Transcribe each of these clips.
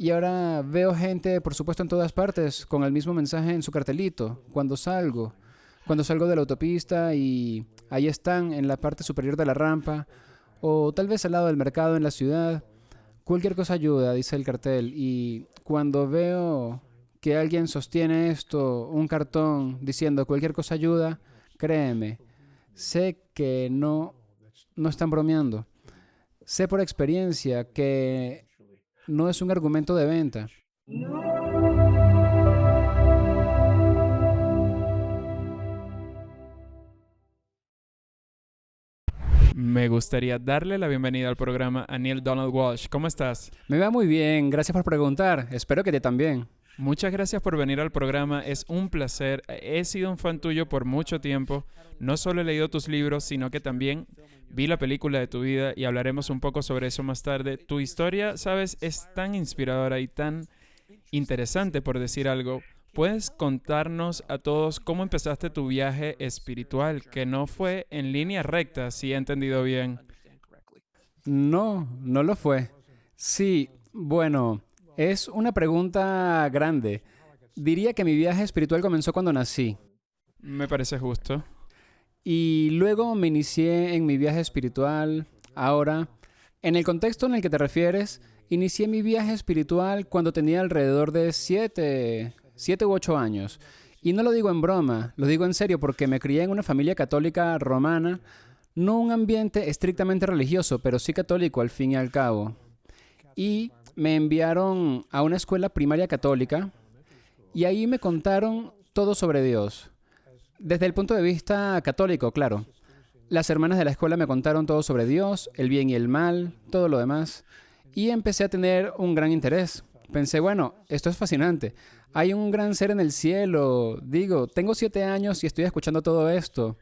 Y ahora veo gente, por supuesto, en todas partes, con el mismo mensaje en su cartelito, cuando salgo de la autopista y ahí están en la parte superior de la rampa, o tal vez al lado del mercado en la ciudad. Cualquier cosa ayuda, dice el cartel. Y cuando veo que alguien sostiene esto, un cartón diciendo cualquier cosa ayuda, créeme, sé que no están bromeando. Sé por experiencia que no es un argumento de venta. Me gustaría darle la bienvenida al programa a Neil Donald Walsh. ¿Cómo estás? Me va muy bien, gracias por preguntar. Espero que te también. Muchas gracias por venir al programa. Es un placer. He sido un fan tuyo por mucho tiempo. No solo he leído tus libros, sino que también vi la película de tu vida y hablaremos un poco sobre eso más tarde. Tu historia, sabes, es tan inspiradora y tan interesante, por decir algo. ¿Puedes contarnos a todos cómo empezaste tu viaje espiritual, que no fue en línea recta, si he entendido bien? No, no lo fue. Sí, bueno, es una pregunta grande. Diría que mi viaje espiritual comenzó cuando nací. Me parece justo. Y luego me inicié en mi viaje espiritual. Ahora, en el contexto en el que te refieres, inicié mi viaje espiritual cuando tenía alrededor de 7 u 8 años. Y no lo digo en broma, lo digo en serio porque me crié en una familia católica romana, no un ambiente estrictamente religioso, pero sí católico al fin y al cabo. Y me enviaron a una escuela primaria católica y ahí me contaron todo sobre Dios. Desde el punto de vista católico, claro. Las hermanas de la escuela me contaron todo sobre Dios, el bien y el mal, todo lo demás. Y empecé a tener un gran interés. Pensé, bueno, esto es fascinante. Hay un gran ser en el cielo. Digo, tengo 7 años y estoy escuchando todo esto.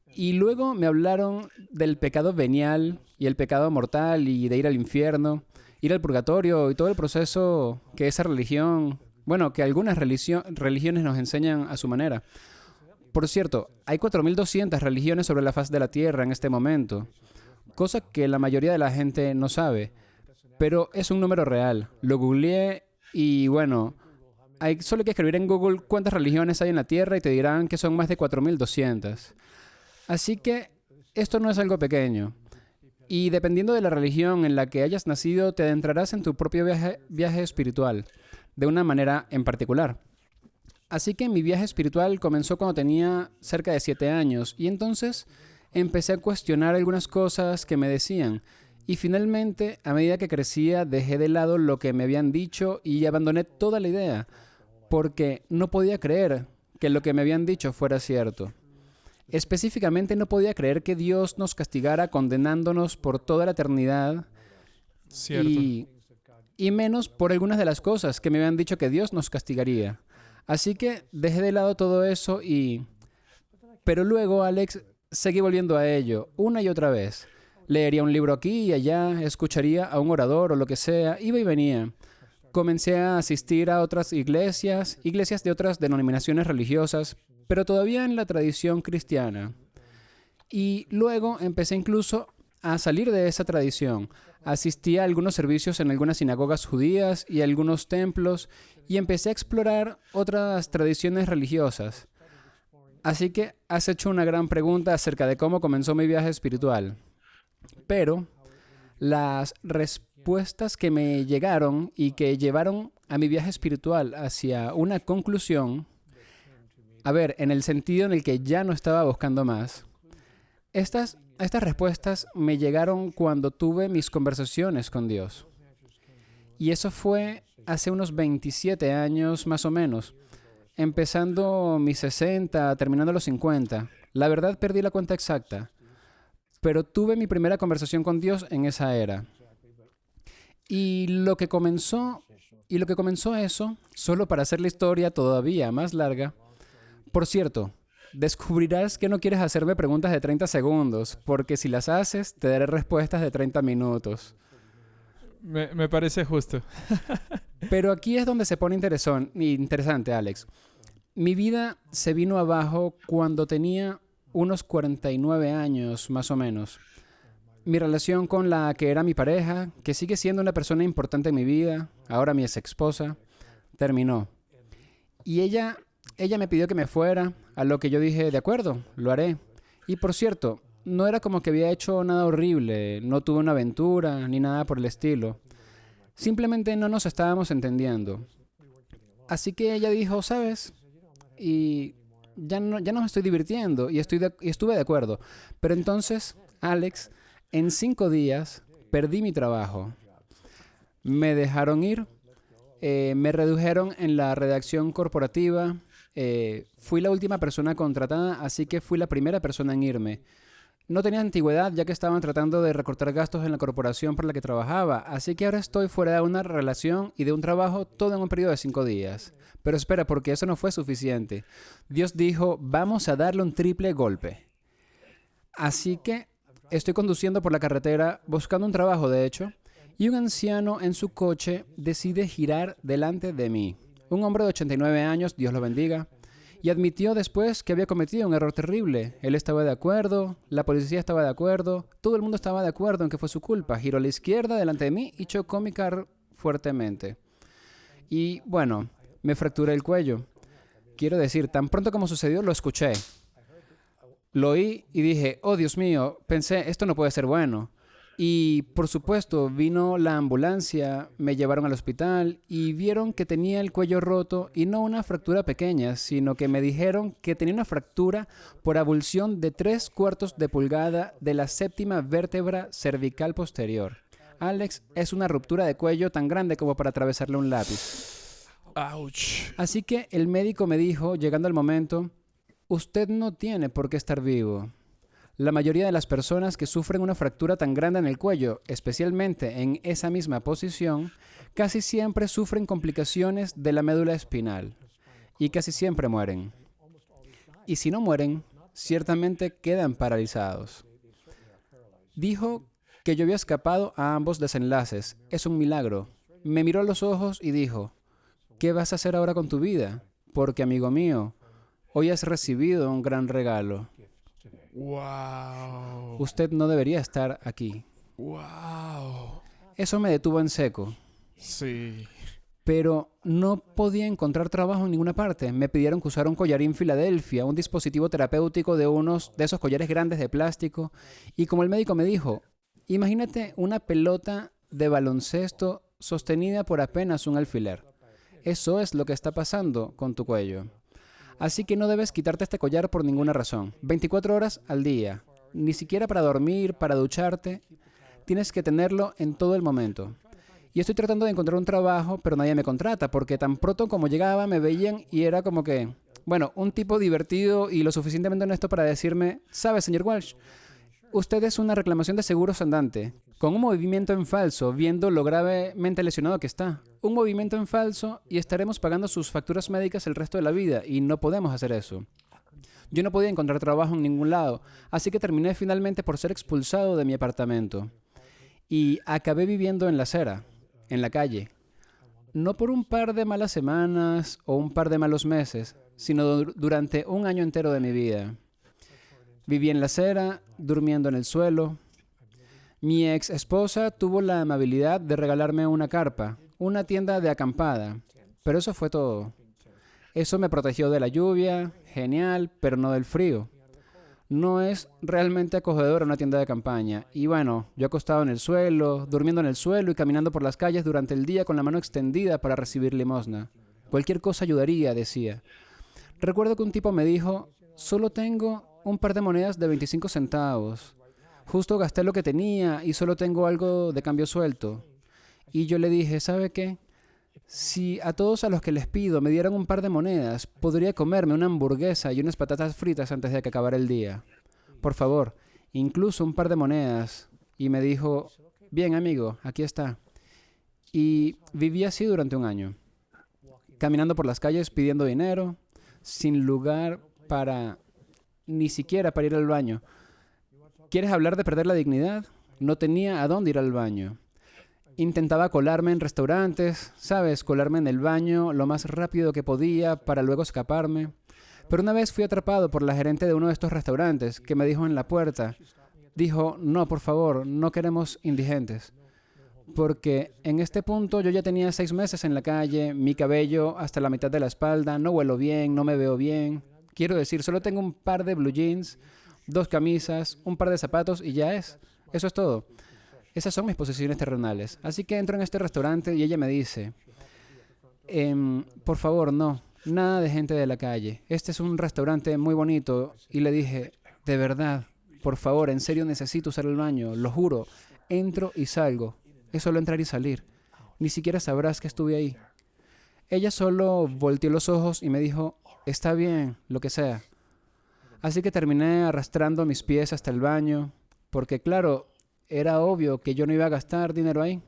Y luego me hablaron del pecado venial y el pecado mortal y de ir al infierno, ir al purgatorio y todo el proceso que esa religión, bueno, que algunas religiones nos enseñan a su manera. Por cierto, hay 4.200 religiones sobre la faz de la Tierra en este momento, cosa que la mayoría de la gente no sabe, pero es un número real. Lo googleé y bueno, solo hay que escribir en Google cuántas religiones hay en la Tierra y te dirán que son más de 4.200. Así que esto no es algo pequeño. Y dependiendo de la religión en la que hayas nacido, te adentrarás en tu propio viaje espiritual, de una manera en particular. Así que mi viaje espiritual comenzó cuando tenía cerca de 7 años y entonces empecé a cuestionar algunas cosas que me decían. Y finalmente, a medida que crecía, dejé de lado lo que me habían dicho y abandoné toda la idea, porque no podía creer que lo que me habían dicho fuera cierto. Específicamente no podía creer que Dios nos castigara condenándonos por toda la eternidad Cierto. y, y menos por algunas de las cosas que me habían dicho que Dios nos castigaría. Así que dejé de lado todo eso y... Pero luego, Alex, seguí volviendo a ello, una y otra vez. Leería un libro aquí y allá, escucharía a un orador o lo que sea, iba y venía. Comencé a asistir a otras iglesias de otras denominaciones religiosas, pero todavía en la tradición cristiana. Y luego empecé incluso a salir de esa tradición. Asistí a algunos servicios en algunas sinagogas judías y algunos templos y empecé a explorar otras tradiciones religiosas. Así que has hecho una gran pregunta acerca de cómo comenzó mi viaje espiritual. Pero las respuestas que me llegaron y que llevaron a mi viaje espiritual hacia una conclusión, a ver, en el sentido en el que ya no estaba buscando más, estas respuestas me llegaron cuando tuve mis conversaciones con Dios. Y eso fue hace unos 27 años más o menos, empezando mis 60, terminando los 50. La verdad perdí la cuenta exacta, pero tuve mi primera conversación con Dios en esa era. Y lo que comenzó eso, solo para hacer la historia todavía más larga. Por cierto, descubrirás que no quieres hacerme preguntas de 30 segundos, porque si las haces, te daré respuestas de 30 minutos. Me parece justo. Pero aquí es donde se pone interesante, Alex. Mi vida se vino abajo cuando tenía unos 49 años, más o menos. mi relación con la que era mi pareja, que sigue siendo una persona importante en mi vida, ahora mi ex esposa, terminó. Y ella me pidió que me fuera, a lo que yo dije, de acuerdo, lo haré. Y por cierto, no era como que había hecho nada horrible, no tuve una aventura ni nada por el estilo. Simplemente no nos estábamos entendiendo. Así que ella dijo, ¿sabes? Y ya no me estoy divirtiendo y estuve de acuerdo. Pero entonces, Alex, en 5 días perdí mi trabajo. Me dejaron ir, me redujeron en la redacción corporativa. Fui la última persona contratada, así que fui la primera persona en irme. No tenía antigüedad ya que estaban tratando de recortar gastos en la corporación por la que trabajaba, así que ahora estoy fuera de una relación y de un trabajo todo en un periodo de 5 días. Pero espera, porque eso no fue suficiente. Dios dijo, vamos a darle un triple golpe. Así que estoy conduciendo por la carretera, buscando un trabajo de hecho, y un anciano en su coche decide girar delante de mí. Un hombre de 89 años, Dios lo bendiga, y admitió después que había cometido un error terrible. Él estaba de acuerdo, la policía estaba de acuerdo, todo el mundo estaba de acuerdo en que fue su culpa. Giró a la izquierda delante de mí y chocó mi carro fuertemente. Y bueno, me fracturé el cuello. Quiero decir, tan pronto como sucedió, lo escuché. Lo oí y dije, oh Dios mío, pensé, esto no puede ser bueno. Y por supuesto, vino la ambulancia, me llevaron al hospital y vieron que tenía el cuello roto y no una fractura pequeña, sino que me dijeron que tenía una fractura por abulsión de 3/4 de pulgada de la séptima vértebra cervical posterior. Alex, es una ruptura de cuello tan grande como para atravesarle un lápiz. Ouch. Así que el médico me dijo, llegando al momento, usted no tiene por qué estar vivo. La mayoría de las personas que sufren una fractura tan grande en el cuello, especialmente en esa misma posición, casi siempre sufren complicaciones de la médula espinal y casi siempre mueren. Y si no mueren, ciertamente quedan paralizados. Dijo que yo había escapado a ambos desenlaces. Es un milagro. Me miró a los ojos y dijo, ¿qué vas a hacer ahora con tu vida? Porque, amigo mío, hoy has recibido un gran regalo. Wow. Usted no debería estar aquí. Wow. Eso me detuvo en seco. Sí. Pero no podía encontrar trabajo en ninguna parte. Me pidieron que usara un collarín Filadelfia, un dispositivo terapéutico de esos collares grandes de plástico. Y como el médico me dijo, imagínate una pelota de baloncesto sostenida por apenas un alfiler. Eso es lo que está pasando con tu cuello. Así que no debes quitarte este collar por ninguna razón. 24 horas al día. Ni siquiera para dormir, para ducharte. Tienes que tenerlo en todo el momento. Y estoy tratando de encontrar un trabajo, pero nadie me contrata, porque tan pronto como llegaba me veían y era como que, bueno, un tipo divertido y lo suficientemente honesto para decirme, ¿sabe, señor Walsh? Usted es una reclamación de seguros andante, con un movimiento en falso, viendo lo gravemente lesionado que está. Un movimiento en falso y estaremos pagando sus facturas médicas el resto de la vida, y no podemos hacer eso. Yo no podía encontrar trabajo en ningún lado, así que terminé finalmente por ser expulsado de mi apartamento. Y acabé viviendo en la acera, en la calle. No por un par de malas semanas o un par de malos meses, sino durante un año entero de mi vida. Viví en la acera, durmiendo en el suelo. Mi ex esposa tuvo la amabilidad de regalarme una carpa, una tienda de acampada, pero eso fue todo. Eso me protegió de la lluvia, genial, pero no del frío. No es realmente acogedora una tienda de campaña. Y bueno, yo acostado en el suelo, durmiendo en el suelo y caminando por las calles durante el día con la mano extendida para recibir limosna. Cualquier cosa ayudaría, decía. Recuerdo que un tipo me dijo, solo tengo un par de monedas de 25 centavos. Justo gasté lo que tenía y solo tengo algo de cambio suelto. Y yo le dije, ¿sabe qué? Si a todos a los que les pido me dieran un par de monedas, podría comerme una hamburguesa y unas patatas fritas antes de que acabara el día. Por favor, incluso un par de monedas. Y me dijo, bien amigo, aquí está. Y viví así durante un año, caminando por las calles pidiendo dinero, sin lugar ni siquiera para ir al baño. ¿Quieres hablar de perder la dignidad? No tenía a dónde ir al baño. Intentaba colarme en restaurantes, ¿sabes? Colarme en el baño lo más rápido que podía para luego escaparme. Pero una vez fui atrapado por la gerente de uno de estos restaurantes que me dijo en la puerta, dijo, no, por favor, no queremos indigentes. Porque en este punto yo ya tenía 6 meses en la calle, mi cabello hasta la mitad de la espalda, no huelo bien, no me veo bien. Quiero decir, solo tengo un par de blue jeans, 2 camisas, un par de zapatos y ya es. Eso es todo. Esas son mis posesiones terrenales. Así que entro en este restaurante y ella me dice, por favor, no, nada de gente de la calle. Este es un restaurante muy bonito. Y le dije, de verdad, por favor, en serio necesito usar el baño, lo juro. Entro y salgo. Es solo entrar y salir. Ni siquiera sabrás que estuve ahí. Ella solo volteó los ojos y me dijo, está bien, lo que sea. Así que terminé arrastrando mis pies hasta el baño, porque claro, era obvio que yo no iba a gastar dinero ahí.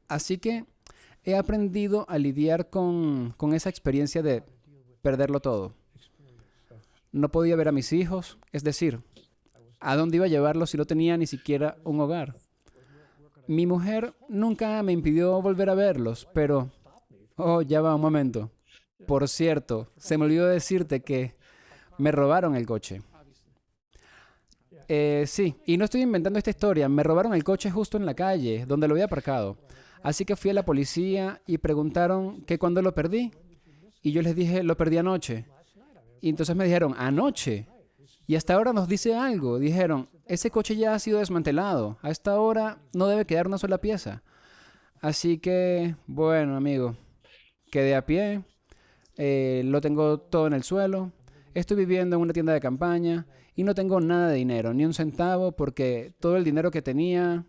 Así que he aprendido a lidiar con esa experiencia de perderlo todo. No podía ver a mis hijos, es decir, ¿a dónde iba a llevarlos si no tenía ni siquiera un hogar? Mi mujer nunca me impidió volver a verlos, pero... Oh, ya va un momento. Por cierto, se me olvidó decirte que me robaron el coche. Sí, y no estoy inventando esta historia. Me robaron el coche justo en la calle, donde lo había aparcado. Así que fui a la policía y preguntaron que cuándo lo perdí. Y yo les dije, lo perdí anoche. Y entonces me dijeron, ¿anoche? Y hasta ahora nos dice algo. Dijeron, ese coche ya ha sido desmantelado. A esta hora no debe quedar una sola pieza. Así que, bueno, amigo, quedé a pie. Lo tengo todo en el suelo. Estoy viviendo en una tienda de campaña y no tengo nada de dinero, ni un centavo, porque todo el dinero que tenía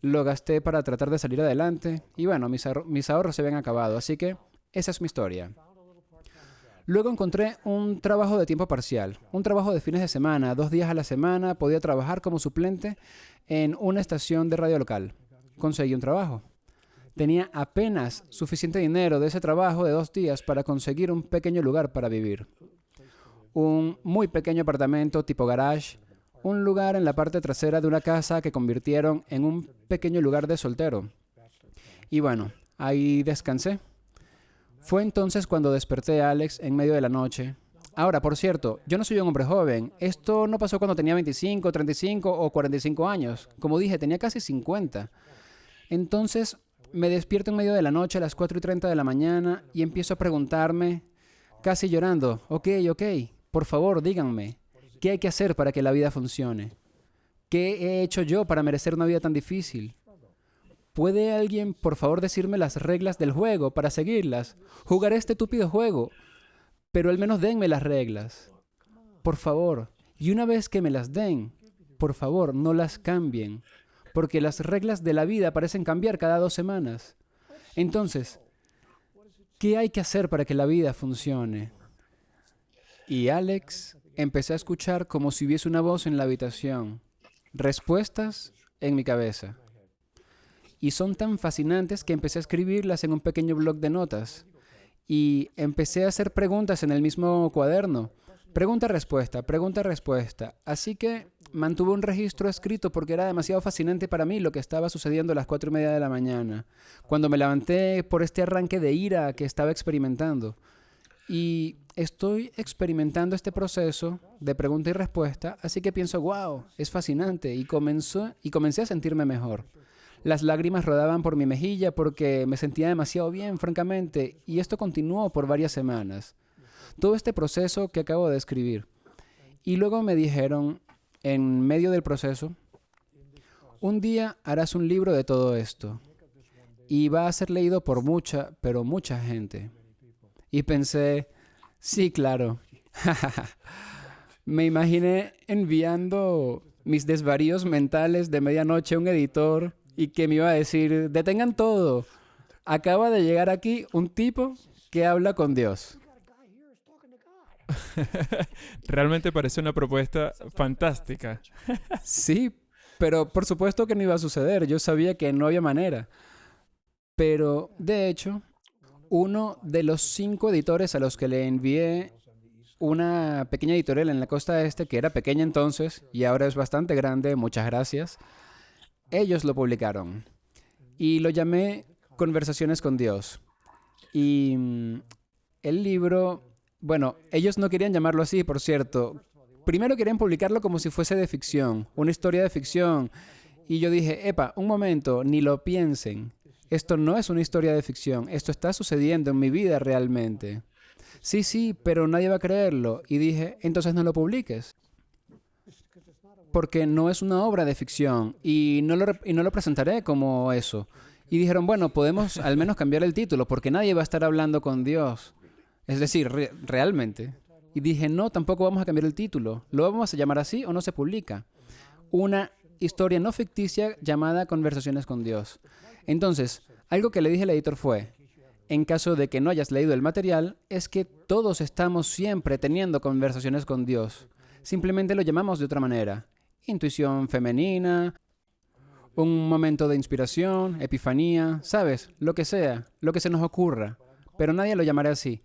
lo gasté para tratar de salir adelante. Y bueno, mis ahorros se habían acabado. Así que esa es mi historia. Luego encontré un trabajo de tiempo parcial, un trabajo de fines de semana, 2 días a la semana. Podía trabajar como suplente en una estación de radio local. Conseguí un trabajo. Tenía apenas suficiente dinero de ese trabajo de 2 días para conseguir un pequeño lugar para vivir. Un muy pequeño apartamento tipo garage, un lugar en la parte trasera de una casa que convirtieron en un pequeño lugar de soltero. Y bueno, ahí descansé. Fue entonces cuando desperté a Alex en medio de la noche. Ahora, por cierto, yo no soy un hombre joven. Esto no pasó cuando tenía 25, 35 o 45 años. Como dije, tenía casi 50. Entonces, me despierto en medio de la noche a las 4:30 de la mañana y empiezo a preguntarme, casi llorando, ok, por favor, díganme, ¿qué hay que hacer para que la vida funcione? ¿Qué he hecho yo para merecer una vida tan difícil? ¿Puede alguien, por favor, decirme las reglas del juego para seguirlas? Jugaré este estúpido juego, pero al menos denme las reglas. Por favor. Y una vez que me las den, por favor, no las cambien, porque las reglas de la vida parecen cambiar cada 2 semanas. Entonces, ¿qué hay que hacer para que la vida funcione? Y Alex, empecé a escuchar como si hubiese una voz en la habitación. Respuestas en mi cabeza. Y son tan fascinantes que empecé a escribirlas en un pequeño blog de notas. Y empecé a hacer preguntas en el mismo cuaderno. Pregunta-respuesta, pregunta-respuesta. Así que mantuve un registro escrito porque era demasiado fascinante para mí lo que estaba sucediendo a las 4:30 de la mañana, cuando me levanté por este arranque de ira que estaba experimentando. Y estoy experimentando este proceso de pregunta y respuesta, así que pienso, wow, es fascinante, y comencé a sentirme mejor. Las lágrimas rodaban por mi mejilla porque me sentía demasiado bien, francamente, y esto continuó por varias semanas. Todo este proceso que acabo de describir. Y luego me dijeron, en medio del proceso, un día harás un libro de todo esto, y va a ser leído por mucha, pero mucha gente. Y pensé, sí, claro. Me imaginé enviando mis desvaríos mentales de medianoche a un editor y que me iba a decir, detengan todo. Acaba de llegar aquí un tipo que habla con Dios. Realmente parece una propuesta fantástica. Sí, pero por supuesto que no iba a suceder. Yo sabía que no había manera. Pero, de hecho, uno de los 5 editores a los que le envié una pequeña editorial en la costa este, que era pequeña entonces y ahora es bastante grande, muchas gracias, ellos lo publicaron. Y lo llamé Conversaciones con Dios. Y el libro, bueno, ellos no querían llamarlo así, por cierto. Primero querían publicarlo como si fuese de ficción, una historia de ficción. Y yo dije, epa, un momento, ni lo piensen. Esto no es una historia de ficción, esto está sucediendo en mi vida realmente. Sí, sí, pero nadie va a creerlo. Y dije, entonces no lo publiques. Porque no es una obra de ficción y no lo presentaré como eso. Y dijeron, bueno, podemos al menos cambiar el título porque nadie va a estar hablando con Dios. Es decir, realmente. Y dije, no, tampoco vamos a cambiar el título. ¿Lo vamos a llamar así o no se publica? Una historia no ficticia llamada Conversaciones con Dios. Entonces, algo que le dije al editor fue, en caso de que no hayas leído el material, es que todos estamos siempre teniendo conversaciones con Dios. Simplemente lo llamamos de otra manera. Intuición femenina, un momento de inspiración, epifanía, ¿sabes? Lo que sea, lo que se nos ocurra. Pero nadie lo llamará así.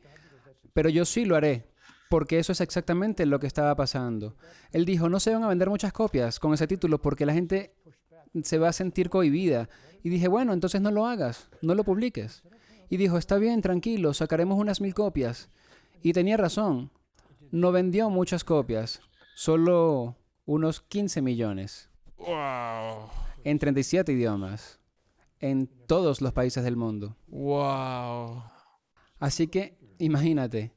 Pero yo sí lo haré, porque eso es exactamente lo que estaba pasando. Él dijo, no se van a vender muchas copias con ese título porque la gente se va a sentir cohibida. Y dije, bueno, entonces no lo hagas, no lo publiques. Y dijo, está bien, tranquilo, sacaremos unas 1000 copias. Y tenía razón, no vendió muchas copias, solo unos 15 millones. ¡Wow! En 37 idiomas, en todos los países del mundo. ¡Wow! Así que, imagínate,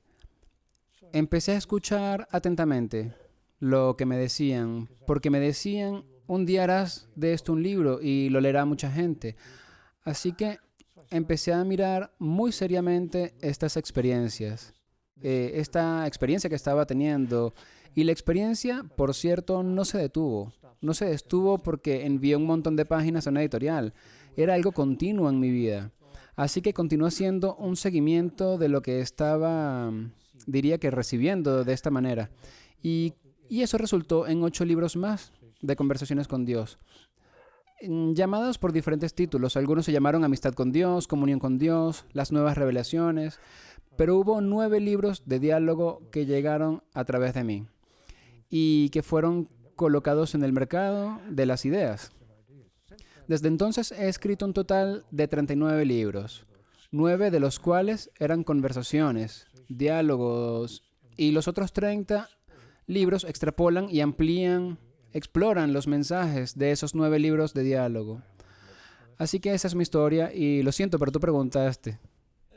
empecé a escuchar atentamente lo que me decían, porque me decían, un día harás de esto un libro y lo leerá mucha gente. Así que empecé a mirar muy seriamente estas experiencias, esta experiencia que estaba teniendo. Y la experiencia, por cierto, no se detuvo. No se detuvo porque envié un montón de páginas a una editorial. Era algo continuo en mi vida. Así que continuó haciendo un seguimiento de lo que estaba, diría que recibiendo de esta manera. Y eso resultó en 8 libros más de conversaciones con Dios, llamados por diferentes títulos. Algunos se llamaron Amistad con Dios, Comunión con Dios, Las Nuevas Revelaciones, pero hubo 9 libros de diálogo que llegaron a través de mí y que fueron colocados en el mercado de las ideas. Desde entonces he escrito un total de 39 libros, 9 de los cuales eran conversaciones, diálogos, y los otros 30 libros extrapolan y amplían, exploran los mensajes de esos 9 libros de diálogo. Así que esa es mi historia y lo siento, pero tú preguntaste.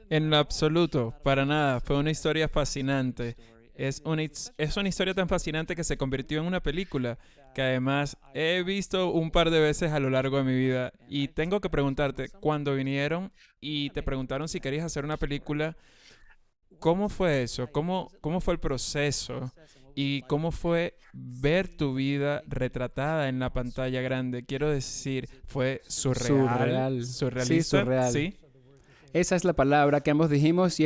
En lo absoluto, para nada. Fue una historia fascinante. Es una historia tan fascinante que se convirtió en una película que además he visto un par de veces a lo largo de mi vida. Y tengo que preguntarte, cuando vinieron y te preguntaron si querías hacer una película, ¿cómo fue eso? ¿Cómo fue el proceso? ¿Y cómo fue ver tu vida retratada en la pantalla grande? Quiero decir, ¿fue surreal? ¿Surrealista? Sí, surreal. ¿Sí? Esa es la palabra que ambos dijimos y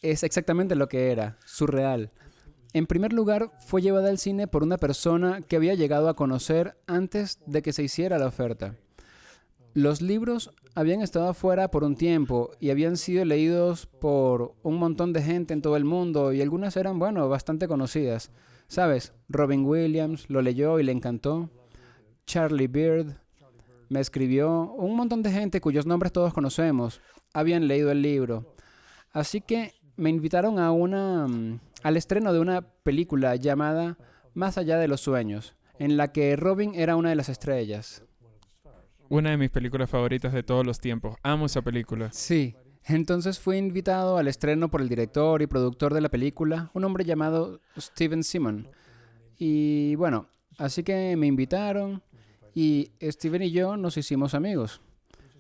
es exactamente lo que era, surreal. En primer lugar, fue llevada al cine por una persona que había llegado a conocer antes de que se hiciera la oferta. Los libros habían estado afuera por un tiempo y habían sido leídos por un montón de gente en todo el mundo y algunas eran, bueno, bastante conocidas. ¿Sabes? Robin Williams lo leyó y le encantó. Charlie Beard me escribió. Un montón de gente cuyos nombres todos conocemos habían leído el libro. Así que me invitaron al estreno de una película llamada Más allá de los sueños, en la que Robin era una de las estrellas. Una de mis películas favoritas de todos los tiempos. Amo esa película. Sí, entonces fui invitado al estreno por el director y productor de la película, un hombre llamado Steven Simon. Y bueno, así que me invitaron y Steven y yo nos hicimos amigos.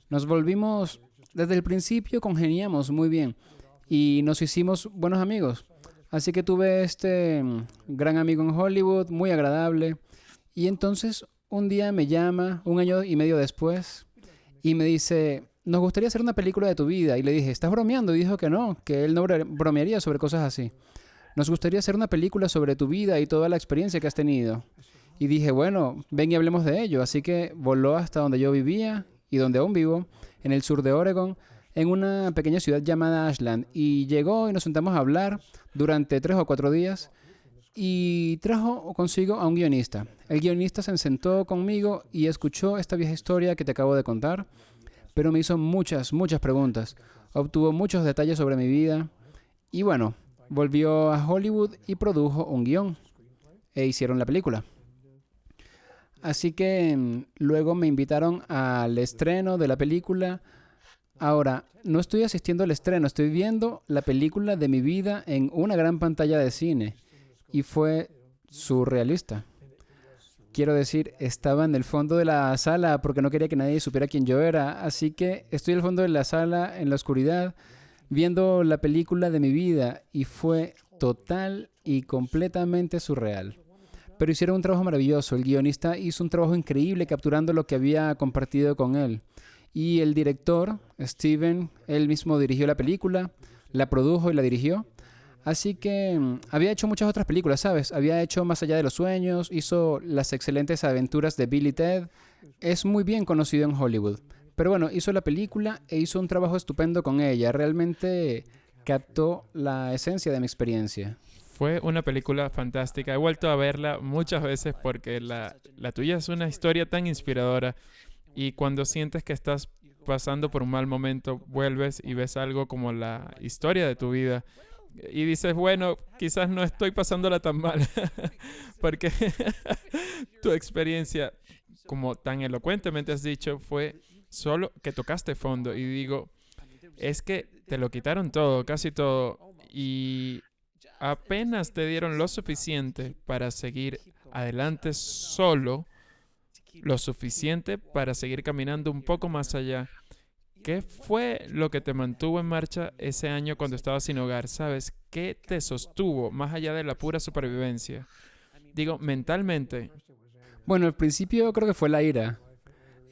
Nos volvimos, desde el principio congeniamos muy bien y nos hicimos buenos amigos. Así que tuve este gran amigo en Hollywood, muy agradable. Y entonces un día me llama, 1 año y medio después, y me dice, nos gustaría hacer una película de tu vida. Y le dije, ¿estás bromeando? Y dijo que no, que él no bromearía sobre cosas así. Nos gustaría hacer una película sobre tu vida y toda la experiencia que has tenido. Y dije, bueno, ven y hablemos de ello. Así que voló hasta donde yo vivía y donde aún vivo, en el sur de Oregon, en una pequeña ciudad llamada Ashland. Y llegó y nos sentamos a hablar durante 3 o 4 días. Y trajo consigo a un guionista. El guionista se sentó conmigo y escuchó esta vieja historia que te acabo de contar, pero me hizo muchas preguntas. Obtuvo muchos detalles sobre mi vida. Y bueno, volvió a Hollywood y produjo un guión e hicieron la película. Así que luego me invitaron al estreno de la película. Ahora, no estoy asistiendo al estreno, estoy viendo la película de mi vida en una gran pantalla de cine. Y fue surrealista. Quiero decir, estaba en el fondo de la sala porque no quería que nadie supiera quién yo era. Así que estoy al fondo de la sala, en la oscuridad, viendo la película de mi vida. Y fue total y completamente surreal. Pero hicieron un trabajo maravilloso. El guionista hizo un trabajo increíble capturando lo que había compartido con él. Y el director, Steven, él mismo dirigió la película, la produjo y la dirigió. Así que había hecho muchas otras películas, ¿sabes? Había hecho Más allá de los sueños, hizo Las excelentes aventuras de Bill y Ted. Es muy bien conocido en Hollywood. Pero bueno, hizo la película e hizo un trabajo estupendo con ella. Realmente captó la esencia de mi experiencia. Fue una película fantástica. He vuelto a verla muchas veces porque la tuya es una historia tan inspiradora. Y cuando sientes que estás pasando por un mal momento, vuelves y ves algo como la historia de tu vida. Y dices, bueno, quizás no estoy pasándola tan mal. Porque tu experiencia, como tan elocuentemente has dicho, fue solo que tocaste fondo. Y digo, es que te lo quitaron todo, casi todo. Y apenas te dieron lo suficiente para seguir adelante solo, lo suficiente para seguir caminando un poco más allá. ¿Qué fue lo que te mantuvo en marcha ese año cuando estabas sin hogar? ¿Sabes? ¿Qué te sostuvo más allá de la pura supervivencia? Digo, mentalmente. Bueno, al principio creo que fue la ira.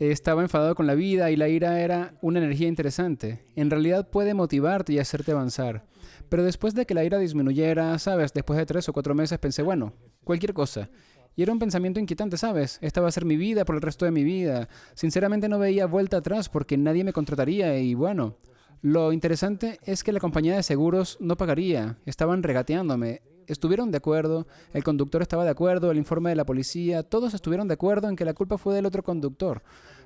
Estaba enfadado con la vida y la ira era una energía interesante. En realidad puede motivarte y hacerte avanzar. Pero después de que la ira disminuyera, ¿sabes? Después de 3 o 4 meses pensé, bueno, cualquier cosa. Y era un pensamiento inquietante, ¿sabes? Esta va a ser mi vida por el resto de mi vida. Sinceramente no veía vuelta atrás porque nadie me contrataría y bueno, lo interesante es que la compañía de seguros no pagaría. Estaban regateándome. Estuvieron de acuerdo, el conductor estaba de acuerdo, el informe de la policía, todos estuvieron de acuerdo en que la culpa fue del otro conductor.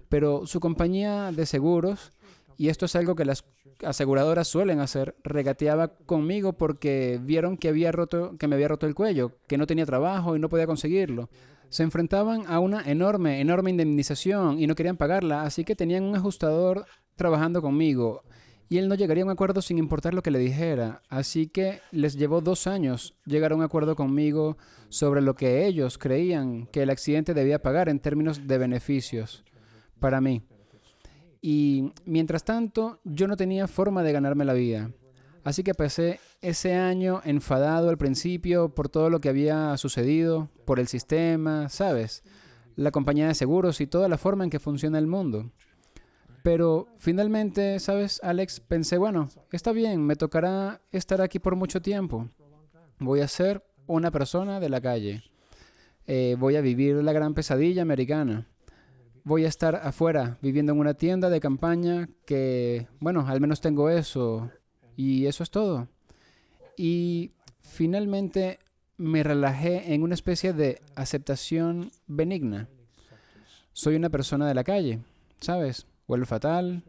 Pero su compañía de seguros, y esto es algo que las aseguradoras suelen hacer, regateaba conmigo porque vieron que me había roto el cuello, que no tenía trabajo y no podía conseguirlo. Se enfrentaban a una enorme indemnización y no querían pagarla, así que tenían un ajustador trabajando conmigo. Y él no llegaría a un acuerdo sin importar lo que le dijera. Así que les llevó 2 años llegar a un acuerdo conmigo sobre lo que ellos creían que el accidente debía pagar en términos de beneficios para mí. Y mientras tanto, yo no tenía forma de ganarme la vida. Así que pasé ese año enfadado al principio por todo lo que había sucedido, por el sistema, ¿sabes? La compañía de seguros y toda la forma en que funciona el mundo. Pero finalmente, ¿sabes, Alex? Pensé, bueno, está bien, me tocará estar aquí por mucho tiempo. Voy a ser una persona de la calle. Voy a vivir la gran pesadilla americana. Voy a estar afuera, viviendo en una tienda de campaña que, bueno, al menos tengo eso. Y eso es todo. Y finalmente me relajé en una especie de aceptación benigna. Soy una persona de la calle, ¿sabes? Huelo fatal.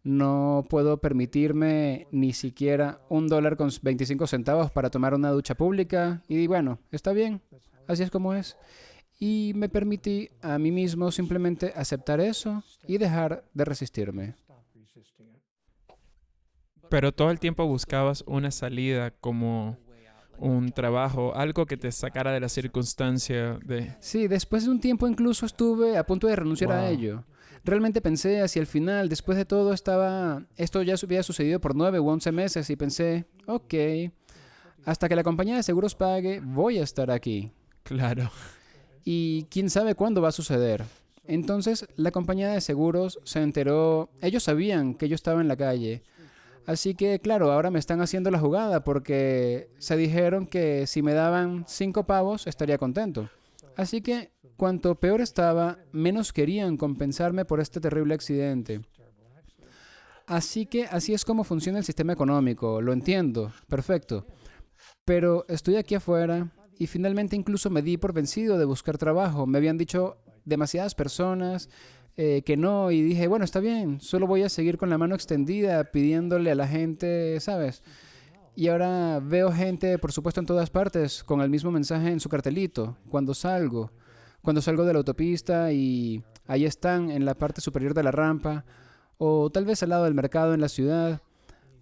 No puedo permitirme ni siquiera $1.25 para tomar una ducha pública. Y bueno, está bien. Así es como es. Y me permití a mí mismo simplemente aceptar eso y dejar de resistirme. Pero todo el tiempo buscabas una salida como un trabajo, algo que te sacara de la circunstancia de... Sí, después de un tiempo incluso estuve a punto de renunciar a ello. Realmente pensé hacia el final, después de todo esto ya había sucedido por 9 u 11 meses y pensé, ok, hasta que la compañía de seguros pague, voy a estar aquí. Claro. Y quién sabe cuándo va a suceder. Entonces la compañía de seguros se enteró, ellos sabían que yo estaba en la calle. Así que, claro, ahora me están haciendo la jugada porque se dijeron que si me daban 5 pavos estaría contento. Así que, cuanto peor estaba, menos querían compensarme por este terrible accidente. Así que así es como funciona el sistema económico, lo entiendo, perfecto. Pero estoy aquí afuera y finalmente incluso me di por vencido de buscar trabajo. Me habían dicho demasiadas personas que no y dije, bueno, está bien, solo voy a seguir con la mano extendida pidiéndole a la gente, ¿sabes? Y ahora veo gente, por supuesto, en todas partes, con el mismo mensaje en su cartelito, cuando salgo de la autopista y ahí están en la parte superior de la rampa, o tal vez al lado del mercado en la ciudad.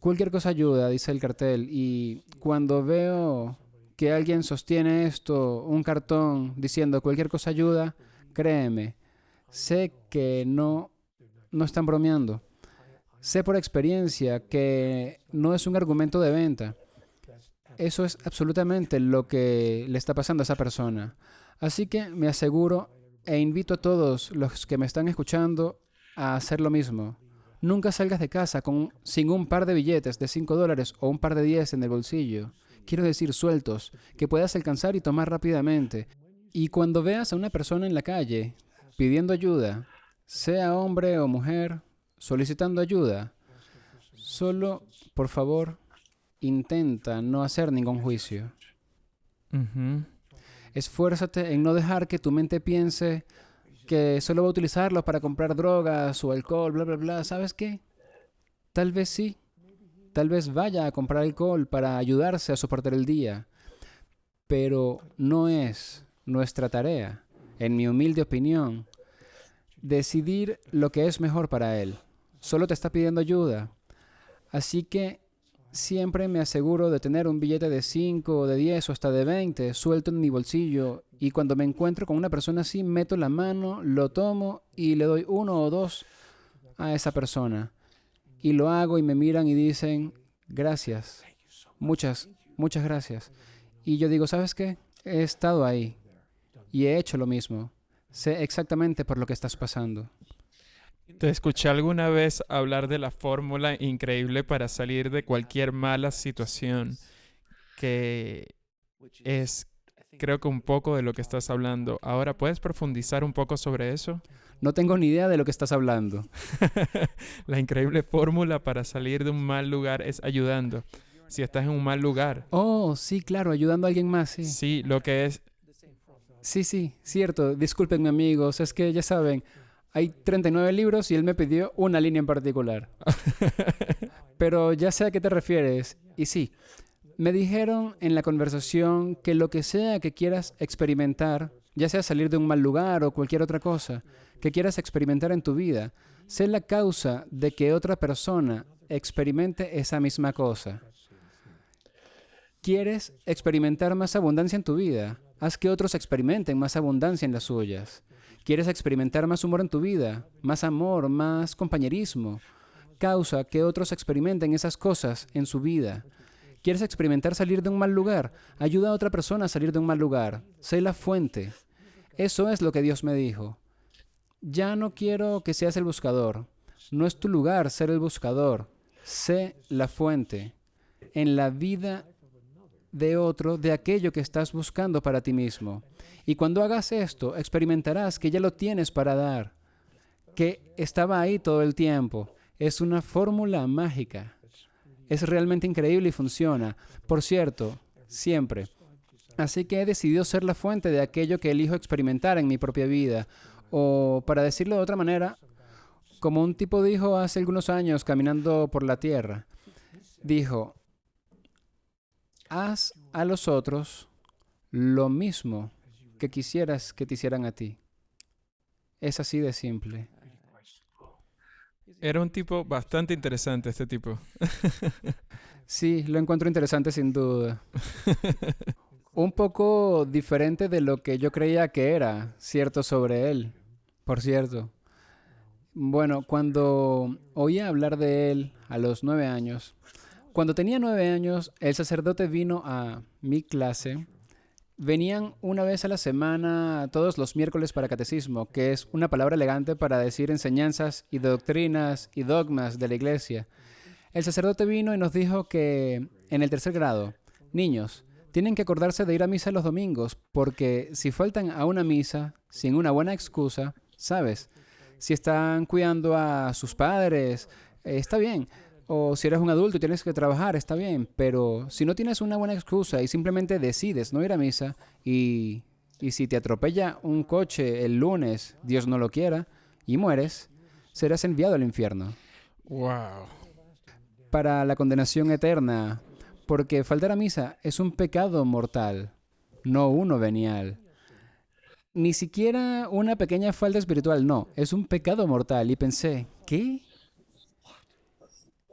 Cualquier cosa ayuda, dice el cartel. Y cuando veo que alguien sostiene esto, un cartón diciendo cualquier cosa ayuda, créeme, sé que no están bromeando. Sé por experiencia que no es un argumento de venta. Eso es absolutamente lo que le está pasando a esa persona. Así que me aseguro e invito a todos los que me están escuchando a hacer lo mismo. Nunca salgas de casa sin un par de billetes de $5 o un par de 10 en el bolsillo. Quiero decir, sueltos, que puedas alcanzar y tomar rápidamente. Y cuando veas a una persona en la calle pidiendo ayuda, sea hombre o mujer, solicitando ayuda, solo, por favor, intenta no hacer ningún juicio. Ujú. Esfuérzate en no dejar que tu mente piense que solo va a utilizarlo para comprar drogas o alcohol, bla, bla, bla. ¿Sabes qué? Tal vez sí. Tal vez vaya a comprar alcohol para ayudarse a soportar el día. Pero no es nuestra tarea, en mi humilde opinión, decidir lo que es mejor para él. Solo te está pidiendo ayuda. Así que siempre me aseguro de tener un billete de 5, o de 10 o hasta de 20 suelto en mi bolsillo y cuando me encuentro con una persona así, meto la mano, lo tomo y le doy 1 o 2 a esa persona. Y lo hago y me miran y dicen, gracias, muchas gracias. Y yo digo, ¿sabes qué? He estado ahí y he hecho lo mismo. Sé exactamente por lo que estás pasando. Te escuché alguna vez hablar de la fórmula increíble para salir de cualquier mala situación, que es, creo que un poco de lo que estás hablando. Ahora, ¿puedes profundizar un poco sobre eso? No tengo ni idea de lo que estás hablando. La increíble fórmula para salir de un mal lugar es ayudando. Si estás en un mal lugar, Oh, sí, claro, ayudando a alguien más, sí. sí, lo que es, Sí, cierto. Discúlpenme, amigos, es que ya saben, hay 39 libros y él me pidió una línea en particular. Pero ya sé a qué te refieres. Y sí, me dijeron en la conversación que lo que sea que quieras experimentar, ya sea salir de un mal lugar o cualquier otra cosa, que quieras experimentar en tu vida, sé la causa de que otra persona experimente esa misma cosa. ¿Quieres experimentar más abundancia en tu vida? Haz que otros experimenten más abundancia en las suyas. ¿Quieres experimentar más humor en tu vida? Más amor, más compañerismo. Causa que otros experimenten esas cosas en su vida. ¿Quieres experimentar salir de un mal lugar? Ayuda a otra persona a salir de un mal lugar. Sé la fuente. Eso es lo que Dios me dijo. Ya no quiero que seas el buscador. No es tu lugar ser el buscador. Sé la fuente. En la vida de otro, de aquello que estás buscando para ti mismo. Y cuando hagas esto, experimentarás que ya lo tienes para dar, que estaba ahí todo el tiempo. Es una fórmula mágica. Es realmente increíble y funciona. Por cierto, siempre. Así que he decidido ser la fuente de aquello que elijo experimentar en mi propia vida. O, para decirlo de otra manera, como un tipo dijo hace algunos años caminando por la tierra, dijo, haz a los otros lo mismo que quisieras que te hicieran a ti. Es así de simple. era un tipo bastante interesante este tipo. Sí, lo encuentro interesante sin duda. Un poco diferente de lo que yo creía que era, cierto, sobre él, por cierto. Bueno, cuando oía hablar de él a los 9 años, cuando tenía 9 años, el sacerdote vino a mi clase. Venían una vez a la semana, todos los miércoles para catecismo, que es una palabra elegante para decir enseñanzas y doctrinas y dogmas de la iglesia. El sacerdote vino y nos dijo que en el 3er grado, niños, tienen que acordarse de ir a misa los domingos, porque si faltan a una misa sin una buena excusa, ¿sabes? Si están cuidando a sus padres, está bien. O si eres un adulto y tienes que trabajar, está bien. Pero si no tienes una buena excusa y simplemente decides no ir a misa y si te atropella un coche el lunes, Dios no lo quiera, y mueres, serás enviado al infierno Wow. para la condenación eterna porque faltar a misa es un pecado mortal, no uno venial. Ni siquiera una pequeña falta espiritual, no, es un pecado mortal. Y pensé, ¿qué?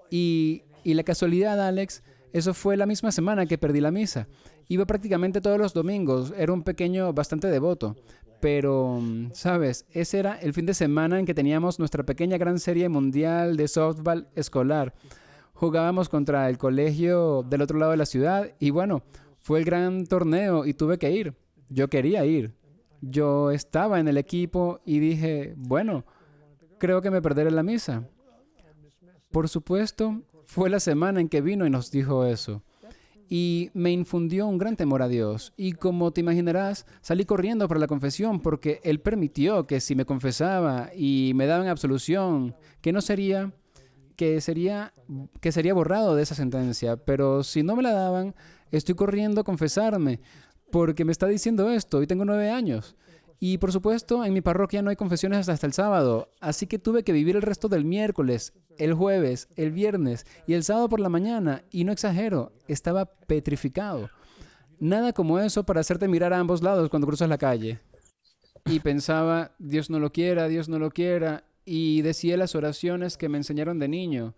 Y la casualidad, Alex, eso fue la misma semana que perdí la misa. Iba prácticamente todos los domingos, era un pequeño bastante devoto. Pero, ¿sabes? Ese era el fin de semana en que teníamos nuestra pequeña gran serie mundial de softball escolar. Jugábamos contra el colegio del otro lado de la ciudad y bueno, fue el gran torneo y tuve que ir. Yo quería ir. Yo estaba en el equipo y dije, bueno, creo que me perderé la misa. Por supuesto, fue la semana en que vino y nos dijo eso. Y me infundió un gran temor a Dios. Y como te imaginarás, salí corriendo para la confesión porque Él permitió que si me confesaba y me daban absolución, que sería borrado de esa sentencia. Pero si no me la daban, estoy corriendo a confesarme porque me está diciendo esto y tengo 9 años. Y por supuesto, en mi parroquia no hay confesiones hasta el sábado, así que tuve que vivir el resto del miércoles, el jueves, el viernes y el sábado por la mañana, y no exagero, estaba petrificado. Nada como eso para hacerte mirar a ambos lados cuando cruzas la calle. Y pensaba, Dios no lo quiera, Dios no lo quiera, y decía las oraciones que me enseñaron de niño.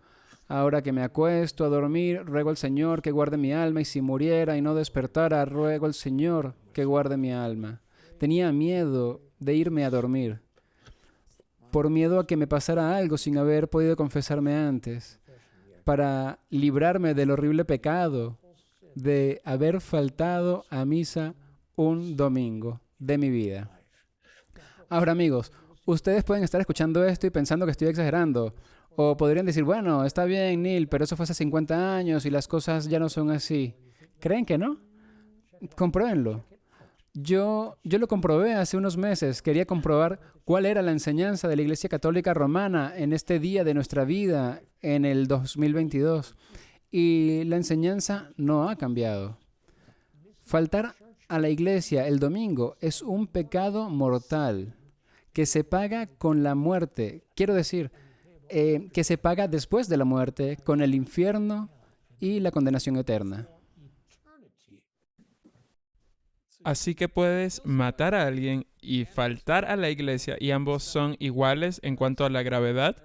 Ahora que me acuesto a dormir, ruego al Señor que guarde mi alma, y si muriera y no despertara, ruego al Señor que guarde mi alma. Tenía miedo de irme a dormir, por miedo a que me pasara algo sin haber podido confesarme antes, para librarme del horrible pecado de haber faltado a misa un domingo de mi vida. Ahora, amigos, ustedes pueden estar escuchando esto y pensando que estoy exagerando, o podrían decir, bueno, está bien, Neil, pero eso fue hace 50 años y las cosas ya no son así. ¿Creen que no? Compruébenlo. Yo lo comprobé hace unos meses. Quería comprobar cuál era la enseñanza de la Iglesia Católica Romana en este día de nuestra vida, en el 2022. Y la enseñanza no ha cambiado. Faltar a la iglesia el domingo es un pecado mortal que se paga con la muerte. Quiero decir, que se paga después de la muerte con el infierno y la condenación eterna. Así que puedes matar a alguien y faltar a la iglesia y ambos son iguales en cuanto a la gravedad.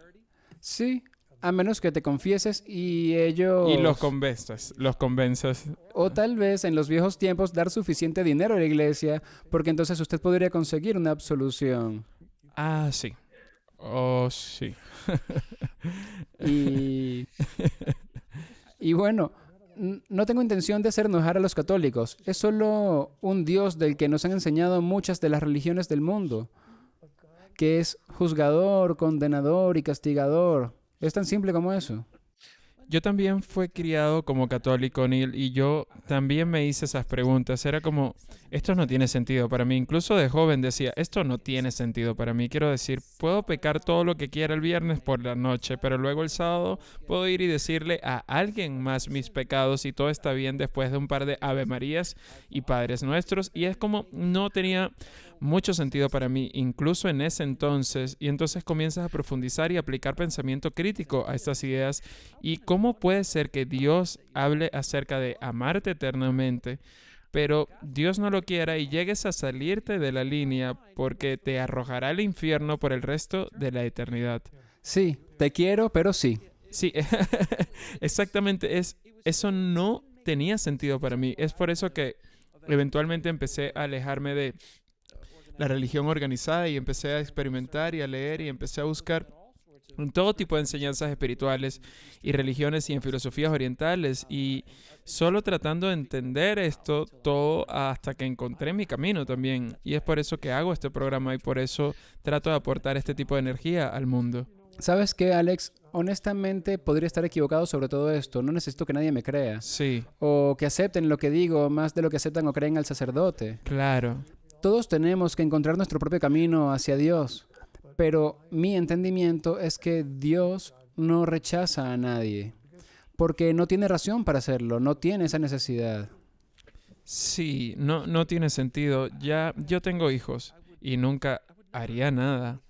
Sí, a menos que te confieses y Y los ellos... convences. O tal vez en los viejos tiempos dar suficiente dinero a la iglesia, porque entonces usted podría conseguir una absolución. Ah, sí. Oh, sí. Y, y bueno, no tengo intención de hacer enojar a los católicos. Es solo un Dios del que nos han enseñado muchas de las religiones del mundo, que es juzgador, condenador y castigador. Es tan simple como eso. Yo también fui criado como católico, Neil, y yo también me hice esas preguntas. Era como, esto no tiene sentido para mí. Incluso de joven decía, esto no tiene sentido para mí. Quiero decir, puedo pecar todo lo que quiera el viernes por la noche, pero luego el sábado puedo ir y decirle a alguien más mis pecados y todo está bien después de un par de Ave Marías y Padres Nuestros. Y es como, no tenía mucho sentido para mí, incluso en ese entonces, y entonces comienzas a profundizar y aplicar pensamiento crítico a estas ideas. ¿Y cómo puede ser que Dios hable acerca de amarte eternamente, pero Dios no lo quiera y llegues a salirte de la línea porque te arrojará al infierno por el resto de la eternidad? Sí, te quiero, pero sí. Sí, exactamente, eso no tenía sentido para mí. Es por eso que eventualmente empecé a alejarme de la religión organizada y empecé a experimentar y a leer y empecé a buscar en todo tipo de enseñanzas espirituales y religiones y en filosofías orientales y solo tratando de entender esto todo hasta que encontré mi camino también. Y es por eso que hago este programa y por eso trato de aportar este tipo de energía al mundo. ¿Sabes qué, Alex? Honestamente, podría estar equivocado sobre todo esto. No necesito que nadie me crea. Sí, O que acepten lo que digo más de lo que aceptan o creen al sacerdote. claro. Todos tenemos que encontrar nuestro propio camino hacia Dios. Pero mi entendimiento es que Dios no rechaza a nadie. Porque no tiene razón para hacerlo. No tiene esa necesidad. Sí, no tiene sentido. Ya yo tengo hijos y nunca haría nada.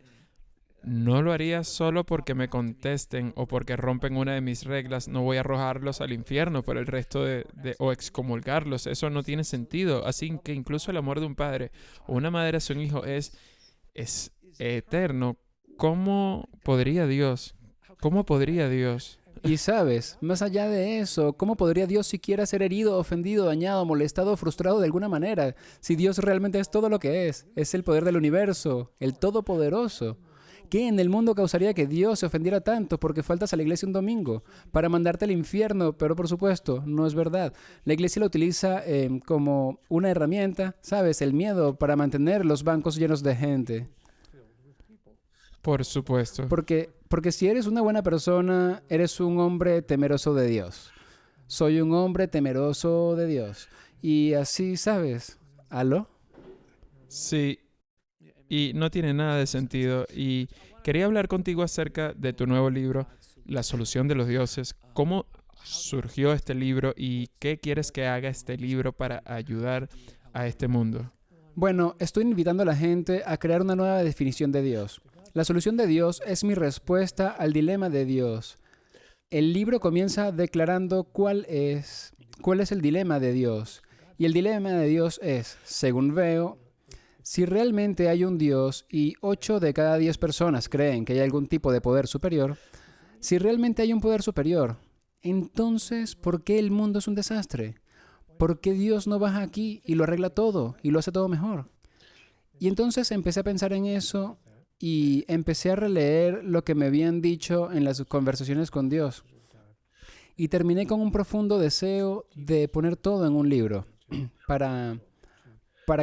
no lo haría solo porque me contesten o porque rompen una de mis reglas. No voy a arrojarlos al infierno por el resto o excomulgarlos. Eso no tiene sentido. Así que incluso el amor de un padre o una madre hacia un hijo es eterno. ¿Cómo podría Dios? ¿Cómo podría Dios? Y sabes, más allá de eso, ¿cómo podría Dios siquiera ser herido, ofendido, dañado, molestado o frustrado de alguna manera? Si Dios realmente es todo lo que es el poder del universo, el todopoderoso. ¿Qué en el mundo causaría que Dios se ofendiera tanto porque faltas a la iglesia un domingo? Para mandarte al infierno, pero por supuesto, no es verdad. La iglesia lo utiliza como una herramienta, ¿sabes? El miedo para mantener los bancos llenos de gente. Por supuesto. Porque si eres una buena persona, eres un hombre temeroso de Dios. Soy un hombre temeroso de Dios. Y así, ¿sabes? ¿Aló? Sí, y no tiene nada de sentido. Y quería hablar contigo acerca de tu nuevo libro, La solución de los dioses. ¿Cómo surgió este libro y qué quieres que haga este libro para ayudar a este mundo? Bueno, estoy invitando a la gente a crear una nueva definición de Dios. La solución de Dios es mi respuesta al dilema de Dios. El libro comienza declarando cuál es el dilema de Dios. Y el dilema de Dios es, según veo, si realmente hay un Dios y 8 de cada 10 personas creen que hay algún tipo de poder superior, si realmente hay un poder superior, entonces, ¿por qué el mundo es un desastre? ¿Por qué Dios no baja aquí y lo arregla todo y lo hace todo mejor? Y entonces empecé a pensar en eso y empecé a releer lo que me habían dicho en las conversaciones con Dios. Y terminé con un profundo deseo de poner todo en un libro para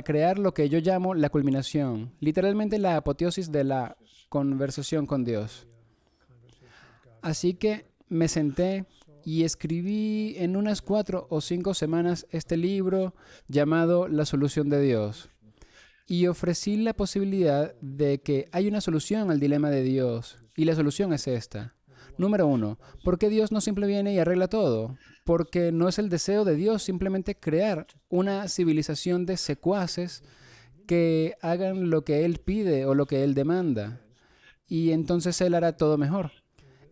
crear lo que yo llamo la culminación, literalmente la apoteosis de la conversación con Dios. Así que me senté y escribí en unas 4 o 5 semanas este libro llamado La solución de Dios. Y ofrecí la posibilidad de que hay una solución al dilema de Dios. Y la solución es esta. Número 1, ¿por qué Dios no siempre viene y arregla todo? Porque no es el deseo de Dios simplemente crear una civilización de secuaces que hagan lo que Él pide o lo que Él demanda. Y entonces Él hará todo mejor.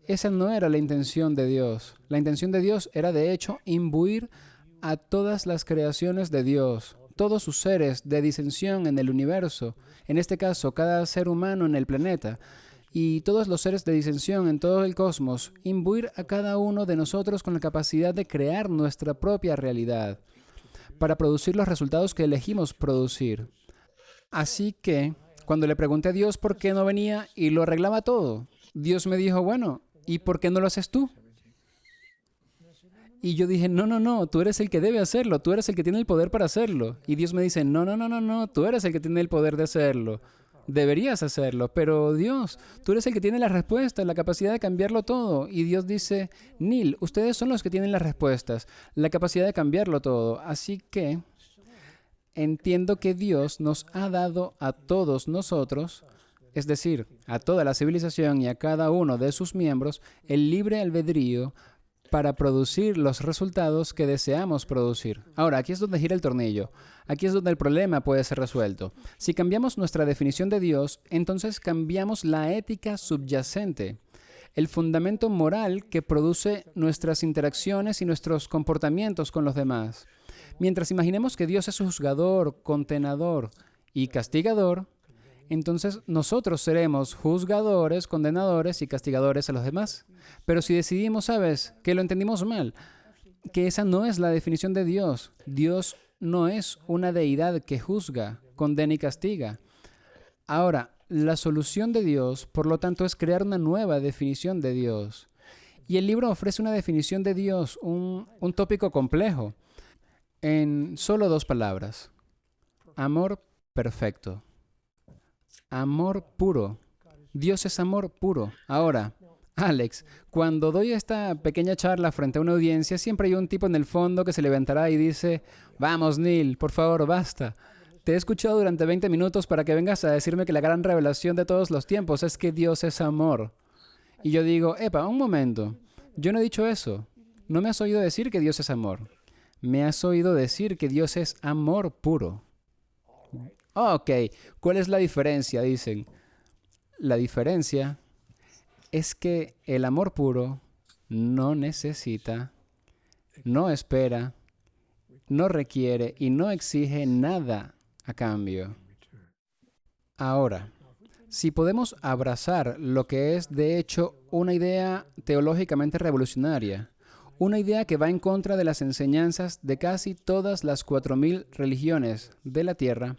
Esa no era la intención de Dios. La intención de Dios era, de hecho, imbuir a todas las creaciones de Dios, todos sus seres de disensión en el universo, en este caso, cada ser humano en el planeta, y todos los seres de disensión en todo el cosmos, imbuir a cada uno de nosotros con la capacidad de crear nuestra propia realidad, para producir los resultados que elegimos producir. Así que, cuando le pregunté a Dios por qué no venía y lo arreglaba todo, Dios me dijo, bueno, ¿y por qué no lo haces tú? Y yo dije, no, no, no, tú eres el que debe hacerlo, tú eres el que tiene el poder para hacerlo. Y Dios me dice, no, no, no, no, no, tú eres el que tiene el poder de hacerlo. Deberías hacerlo, pero Dios, tú eres el que tiene la respuesta, la capacidad de cambiarlo todo. Y Dios dice, Neil, ustedes son los que tienen las respuestas, la capacidad de cambiarlo todo. Así que entiendo que Dios nos ha dado a todos nosotros, es decir, a toda la civilización y a cada uno de sus miembros, el libre albedrío para producir los resultados que deseamos producir. Ahora, aquí es donde gira el tornillo. Aquí es donde el problema puede ser resuelto. Si cambiamos nuestra definición de Dios, entonces cambiamos la ética subyacente, el fundamento moral que produce nuestras interacciones y nuestros comportamientos con los demás. Mientras imaginemos que Dios es juzgador, condenador y castigador, entonces nosotros seremos juzgadores, condenadores y castigadores a los demás. Pero si decidimos, ¿sabes?, que lo entendimos mal, que esa no es la definición de Dios. Dios no es una deidad que juzga, condena y castiga. Ahora, la solución de Dios, por lo tanto, es crear una nueva definición de Dios. Y el libro ofrece una definición de Dios, un tópico complejo, en solo 2 palabras. Amor perfecto. Amor puro. Dios es amor puro. Ahora, Alex, cuando doy esta pequeña charla frente a una audiencia, siempre hay un tipo en el fondo que se levantará y dice, vamos, Neil, por favor, basta. Te he escuchado durante 20 minutos para que vengas a decirme que la gran revelación de todos los tiempos es que Dios es amor. Y yo digo, epa, un momento. Yo no he dicho eso. No me has oído decir que Dios es amor. Me has oído decir que Dios es amor puro. Ok, ¿cuál es la diferencia? Dicen. La diferencia es que el amor puro no necesita, no espera, no requiere y no exige nada a cambio. Ahora, si podemos abrazar lo que es de hecho una idea teológicamente revolucionaria, una idea que va en contra de las enseñanzas de casi todas las 4.000 religiones de la Tierra,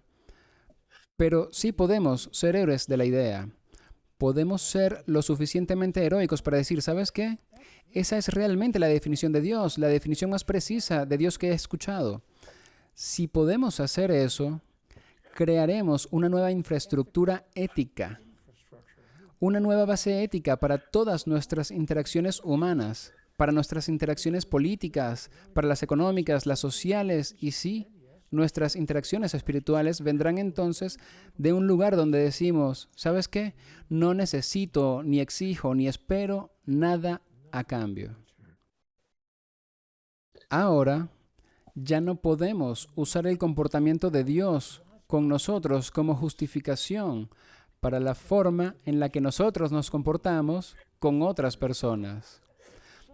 pero sí podemos ser héroes de la idea. Podemos ser lo suficientemente heroicos para decir, ¿sabes qué? Esa es realmente la definición de Dios, la definición más precisa de Dios que he escuchado. Si podemos hacer eso, crearemos una nueva infraestructura ética, una nueva base ética para todas nuestras interacciones humanas, para nuestras interacciones políticas, para las económicas, las sociales y sí, nuestras interacciones espirituales vendrán entonces de un lugar donde decimos, ¿sabes qué? No necesito, ni exijo, ni espero nada a cambio. Ahora, ya no podemos usar el comportamiento de Dios con nosotros como justificación para la forma en la que nosotros nos comportamos con otras personas.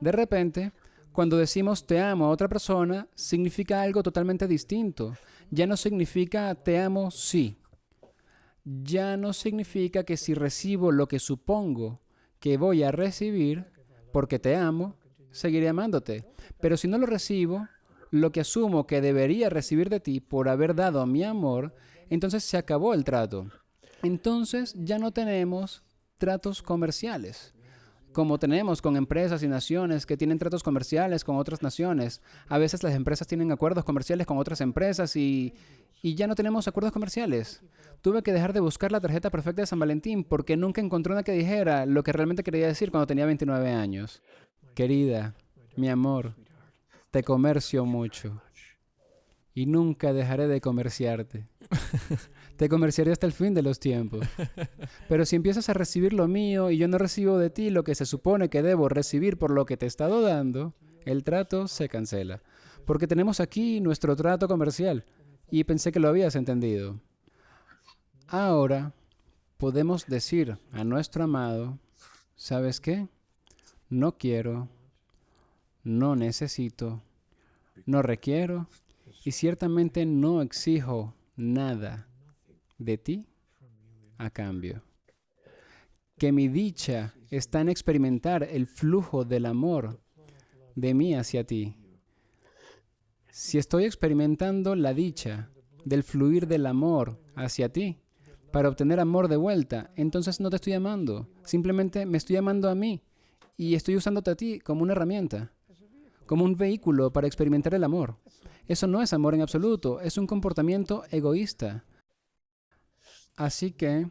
De repente, cuando decimos te amo a otra persona, significa algo totalmente distinto. Ya no significa te amo sí. Ya no significa que si recibo lo que supongo que voy a recibir, porque te amo, seguiré amándote. Pero si no lo recibo, lo que asumo que debería recibir de ti por haber dado mi amor, entonces se acabó el trato. Entonces ya no tenemos tratos comerciales, como tenemos con empresas y naciones que tienen tratos comerciales con otras naciones. A veces las empresas tienen acuerdos comerciales con otras empresas y ya no tenemos acuerdos comerciales. Tuve que dejar de buscar la tarjeta perfecta de San Valentín porque nunca encontré una que dijera lo que realmente quería decir cuando tenía 29 años. Querida, mi amor, te comercio mucho y nunca dejaré de comerciarte. Te comerciaré hasta el fin de los tiempos. Pero si empiezas a recibir lo mío y yo no recibo de ti lo que se supone que debo recibir por lo que te he estado dando, el trato se cancela. Porque tenemos aquí nuestro trato comercial y pensé que lo habías entendido. Ahora podemos decir a nuestro amado, ¿sabes qué? No quiero, no necesito, no requiero y ciertamente no exijo nada de ti a cambio. Que mi dicha está en experimentar el flujo del amor de mí hacia ti. Si estoy experimentando la dicha del fluir del amor hacia ti para obtener amor de vuelta, entonces no te estoy amando. Simplemente me estoy amando a mí y estoy usándote a ti como una herramienta, como un vehículo para experimentar el amor. Eso no es amor en absoluto, es un comportamiento egoísta. Así que,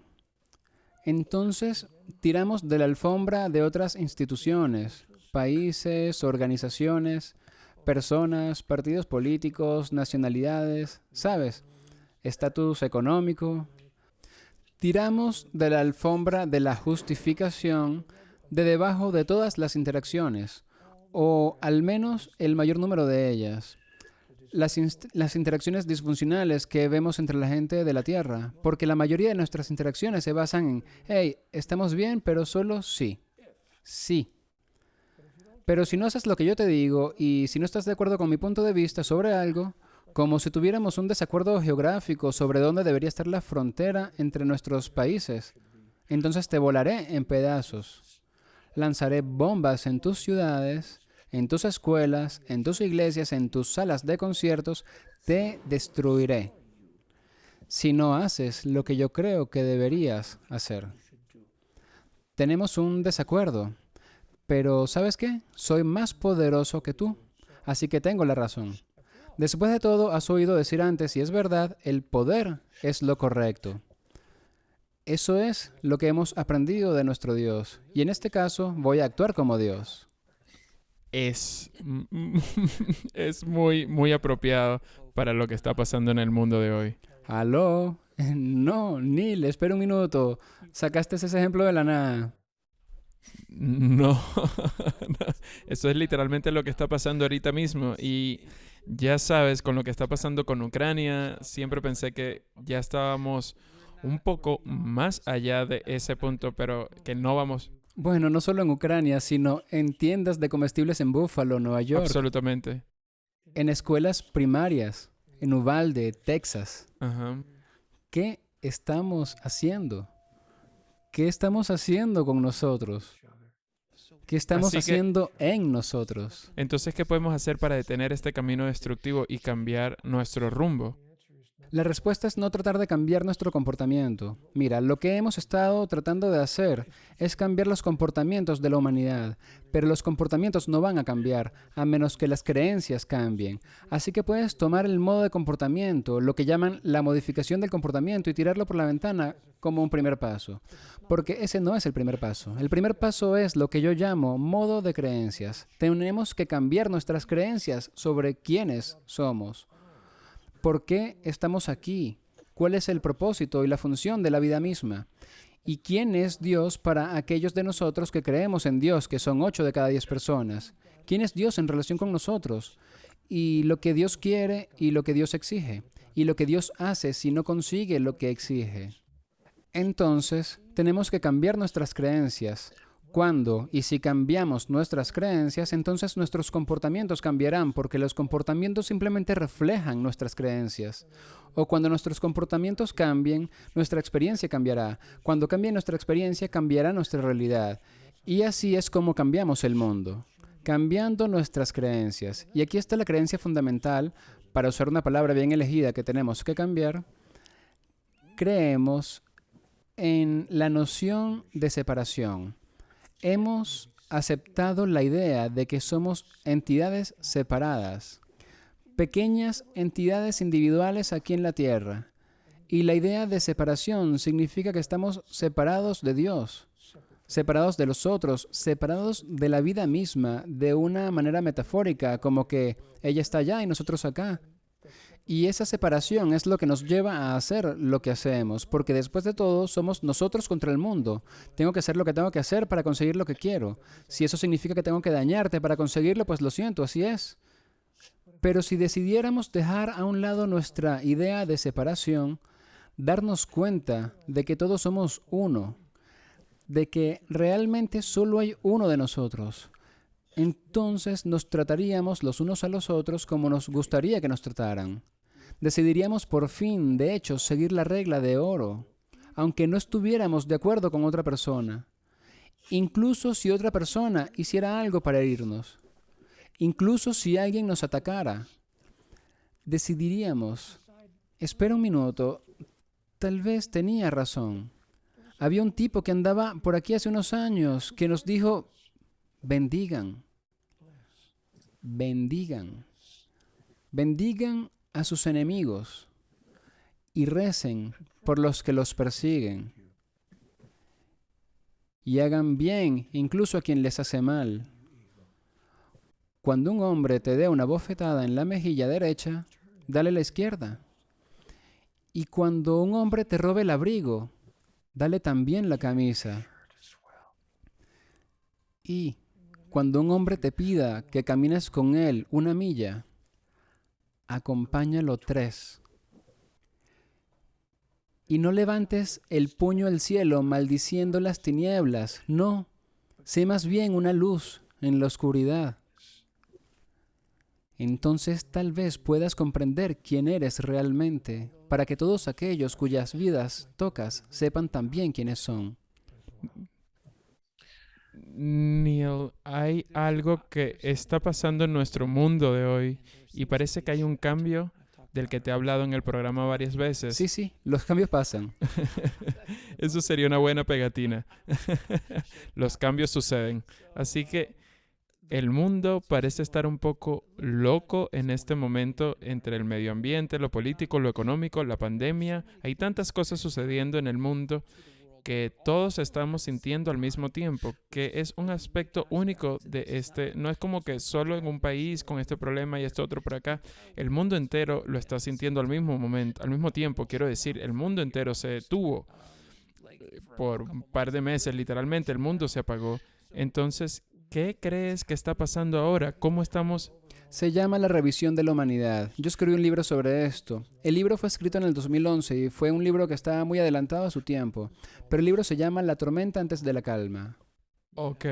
entonces, tiramos de la alfombra de otras instituciones, países, organizaciones, personas, partidos políticos, nacionalidades, ¿sabes? Estatus económico. Tiramos de la alfombra de la justificación de debajo de todas las interacciones, o al menos el mayor número de ellas. Las interacciones disfuncionales que vemos entre la gente de la Tierra, porque la mayoría de nuestras interacciones se basan en, hey, estamos bien, pero solo sí. Sí. Pero si no haces lo que yo te digo y si no estás de acuerdo con mi punto de vista sobre algo, como si tuviéramos un desacuerdo geográfico sobre dónde debería estar la frontera entre nuestros países, entonces te volaré en pedazos. Lanzaré bombas en tus ciudades, en tus escuelas, en tus iglesias, en tus salas de conciertos, te destruiré. Si no haces lo que yo creo que deberías hacer. Tenemos un desacuerdo, pero ¿sabes qué? Soy más poderoso que tú, así que tengo la razón. Después de todo, has oído decir antes, y es verdad, el poder es lo correcto. Eso es lo que hemos aprendido de nuestro Dios, y en este caso voy a actuar como Dios. Es muy, muy apropiado para lo que está pasando en el mundo de hoy. ¿Aló? No, Neil, espera un minuto. Sacaste ese ejemplo de la nada. No, eso es literalmente lo que está pasando ahorita mismo. Y ya sabes, con lo que está pasando con Ucrania, siempre pensé que ya estábamos un poco más allá de ese punto, pero que no vamos Bueno, no solo en Ucrania, sino en tiendas de comestibles en Buffalo, Nueva York, absolutamente. en escuelas primarias, en Uvalde, Texas. Ajá. ¿Qué estamos haciendo? ¿Qué estamos haciendo con nosotros? ¿Qué estamos Así que, haciendo en nosotros? entonces, ¿qué podemos hacer para detener este camino destructivo y cambiar nuestro rumbo? La respuesta es no tratar de cambiar nuestro comportamiento. Mira, lo que hemos estado tratando de hacer es cambiar los comportamientos de la humanidad, pero los comportamientos no van a cambiar a menos que las creencias cambien. Así que puedes tomar el modo de comportamiento, lo que llaman la modificación del comportamiento, y tirarlo por la ventana como un primer paso. Porque ese no es el primer paso. El primer paso es lo que yo llamo modo de creencias. Tenemos que cambiar nuestras creencias sobre quiénes somos. ¿Por qué estamos aquí? ¿Cuál es el propósito y la función de la vida misma? ¿Y quién es Dios para aquellos de nosotros que creemos en Dios, que son 8 de cada 10 personas? ¿Quién es Dios en relación con nosotros? Y lo que Dios quiere y lo que Dios exige. Y lo que Dios hace si no consigue lo que exige. Entonces, tenemos que cambiar nuestras creencias. Cuando y si cambiamos nuestras creencias, entonces nuestros comportamientos cambiarán, porque los comportamientos simplemente reflejan nuestras creencias. O cuando nuestros comportamientos cambien, nuestra experiencia cambiará. Cuando cambie nuestra experiencia, cambiará nuestra realidad. Y así es como cambiamos el mundo, cambiando nuestras creencias. Y aquí está la creencia fundamental, para usar una palabra bien elegida que tenemos que cambiar. Creemos en la noción de separación. Hemos aceptado la idea de que somos entidades separadas, pequeñas entidades individuales aquí en la Tierra. Y la idea de separación significa que estamos separados de Dios, separados de los otros, separados de la vida misma, de una manera metafórica, como que ella está allá y nosotros acá. Y esa separación es lo que nos lleva a hacer lo que hacemos, porque después de todo somos nosotros contra el mundo. Tengo que hacer lo que tengo que hacer para conseguir lo que quiero. Si eso significa que tengo que dañarte para conseguirlo, pues lo siento, así es. Pero si decidiéramos dejar a un lado nuestra idea de separación, darnos cuenta de que todos somos uno, de que realmente solo hay uno de nosotros, entonces nos trataríamos los unos a los otros como nos gustaría que nos trataran. Decidiríamos por fin, de hecho, seguir la regla de oro, aunque no estuviéramos de acuerdo con otra persona. Incluso si otra persona hiciera algo para herirnos. Incluso si alguien nos atacara. Decidiríamos, espera un minuto, tal vez tenía razón. Había un tipo que andaba por aquí hace unos años que nos dijo, bendigan, bendigan, bendigan a sus enemigos y recen por los que los persiguen. Y hagan bien incluso a quien les hace mal. Cuando un hombre te dé una bofetada en la mejilla derecha, dale la izquierda. Y cuando un hombre te robe el abrigo, dale también la camisa. Y cuando un hombre te pida que camines con él 1 milla, acompáñalo 3. Y no levantes el puño al cielo maldiciendo las tinieblas. No, sé más bien una luz en la oscuridad. Entonces tal vez puedas comprender quién eres realmente, para que todos aquellos cuyas vidas tocas sepan también quiénes son. Neil, hay algo que está pasando en nuestro mundo de hoy y parece que hay un cambio del que te he hablado en el programa varias veces. Sí, los cambios pasan. Eso sería una buena pegatina. Los cambios suceden. Así que el mundo parece estar un poco loco en este momento entre el medio ambiente, lo político, lo económico, la pandemia. Hay tantas cosas sucediendo en el mundo que todos estamos sintiendo al mismo tiempo, que es un aspecto único de este. No es como que solo en un país con este problema y este otro por acá. El mundo entero lo está sintiendo al mismo momento, al mismo tiempo. Quiero decir, el mundo entero se detuvo por un par de meses, literalmente. El mundo se apagó. Entonces, ¿qué crees que está pasando ahora? ¿Cómo estamos? Se llama La revisión de la humanidad. Yo escribí un libro sobre esto. El libro fue escrito en el 2011 y fue un libro que estaba muy adelantado a su tiempo. Pero el libro se llama La tormenta antes de la calma. Ok.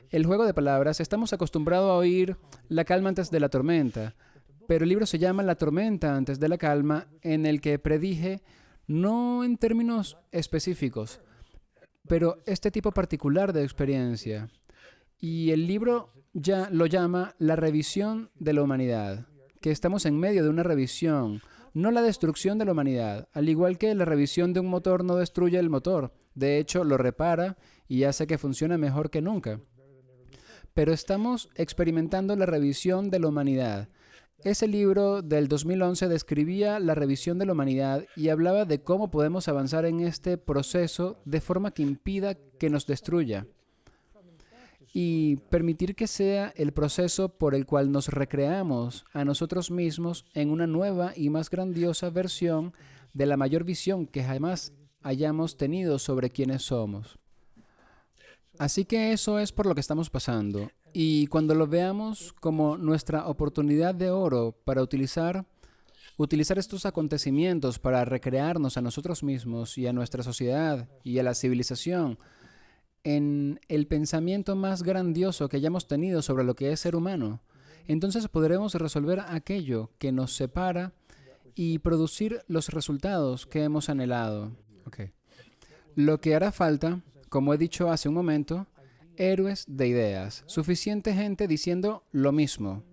El juego de palabras, estamos acostumbrados a oír la calma antes de la tormenta, pero el libro se llama La tormenta antes de la calma, en el que predije, no en términos específicos, pero este tipo particular de experiencia. Y el libro ya lo llama La revisión de la humanidad, que estamos en medio de una revisión, no la destrucción de la humanidad, al igual que la revisión de un motor no destruye el motor, de hecho lo repara y hace que funcione mejor que nunca. Pero estamos experimentando la revisión de la humanidad. Ese libro del 2011 describía la revisión de la humanidad y hablaba de cómo podemos avanzar en este proceso de forma que impida que nos destruya y permitir que sea el proceso por el cual nos recreamos a nosotros mismos en una nueva y más grandiosa versión de la mayor visión que jamás hayamos tenido sobre quiénes somos. Así que eso es por lo que estamos pasando. Y cuando lo veamos como nuestra oportunidad de oro para utilizar estos acontecimientos para recrearnos a nosotros mismos y a nuestra sociedad y a la civilización en el pensamiento más grandioso que hayamos tenido sobre lo que es ser humano, entonces podremos resolver aquello que nos separa y producir los resultados que hemos anhelado. Okay. Lo que hará falta, como he dicho hace un momento, héroes de ideas, suficiente gente diciendo lo mismo.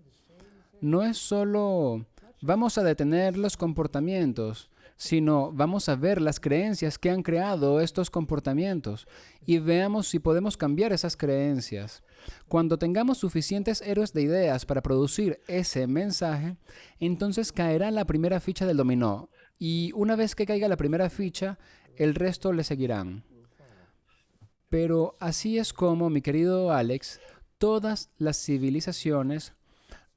No es solo vamos a detener los comportamientos, sino vamos a ver las creencias que han creado estos comportamientos y veamos si podemos cambiar esas creencias. Cuando tengamos suficientes héroes de ideas para producir ese mensaje, entonces caerá la primera ficha del dominó y una vez que caiga la primera ficha, el resto le seguirán. Pero así es como, mi querido Alex, todas las civilizaciones,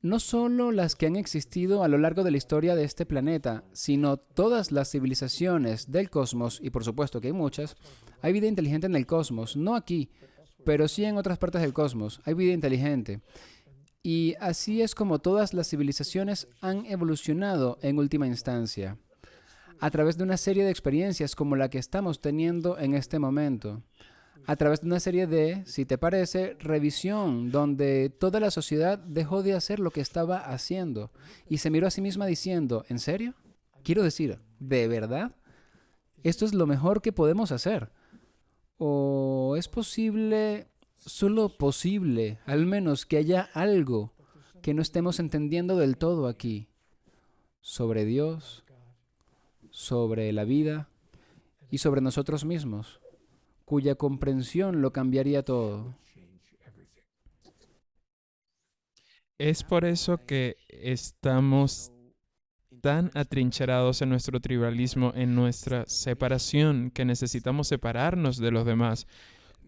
no solo las que han existido a lo largo de la historia de este planeta, sino todas las civilizaciones del cosmos, y por supuesto que hay muchas, hay vida inteligente en el cosmos, no aquí, pero sí en otras partes del cosmos, hay vida inteligente. Y así es como todas las civilizaciones han evolucionado en última instancia, a través de una serie de experiencias como la que estamos teniendo en este momento. A través de una serie de, si te parece, revisión, donde toda la sociedad dejó de hacer lo que estaba haciendo y se miró a sí misma diciendo, ¿en serio? Quiero decir, ¿de verdad? ¿Esto es lo mejor que podemos hacer? ¿O es posible, solo posible, al menos que haya algo que no estemos entendiendo del todo aquí? Sobre Dios, sobre la vida y sobre nosotros mismos, cuya comprensión lo cambiaría todo. Es por eso que estamos tan atrincherados en nuestro tribalismo, en nuestra separación, que necesitamos separarnos de los demás.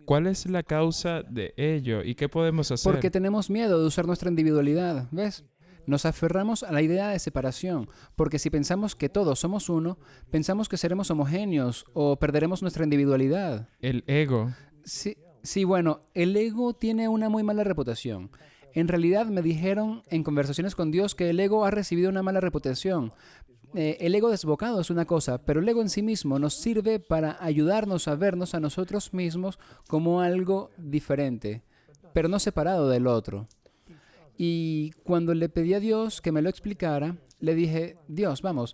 ¿Cuál es la causa de ello y qué podemos Porque hacer? tenemos miedo de usar nuestra individualidad, ¿ves? Nos aferramos a la idea de separación, porque si pensamos que todos somos uno, pensamos que seremos homogéneos o perderemos nuestra individualidad. El ego. Sí, bueno, el ego tiene una muy mala reputación. En realidad me dijeron en conversaciones con Dios que el ego ha recibido una mala reputación. El ego desbocado es una cosa, pero el ego en sí mismo nos sirve para ayudarnos a vernos a nosotros mismos como algo diferente, pero no separado del otro. Y cuando le pedí a Dios que me lo explicara, le dije, Dios, vamos,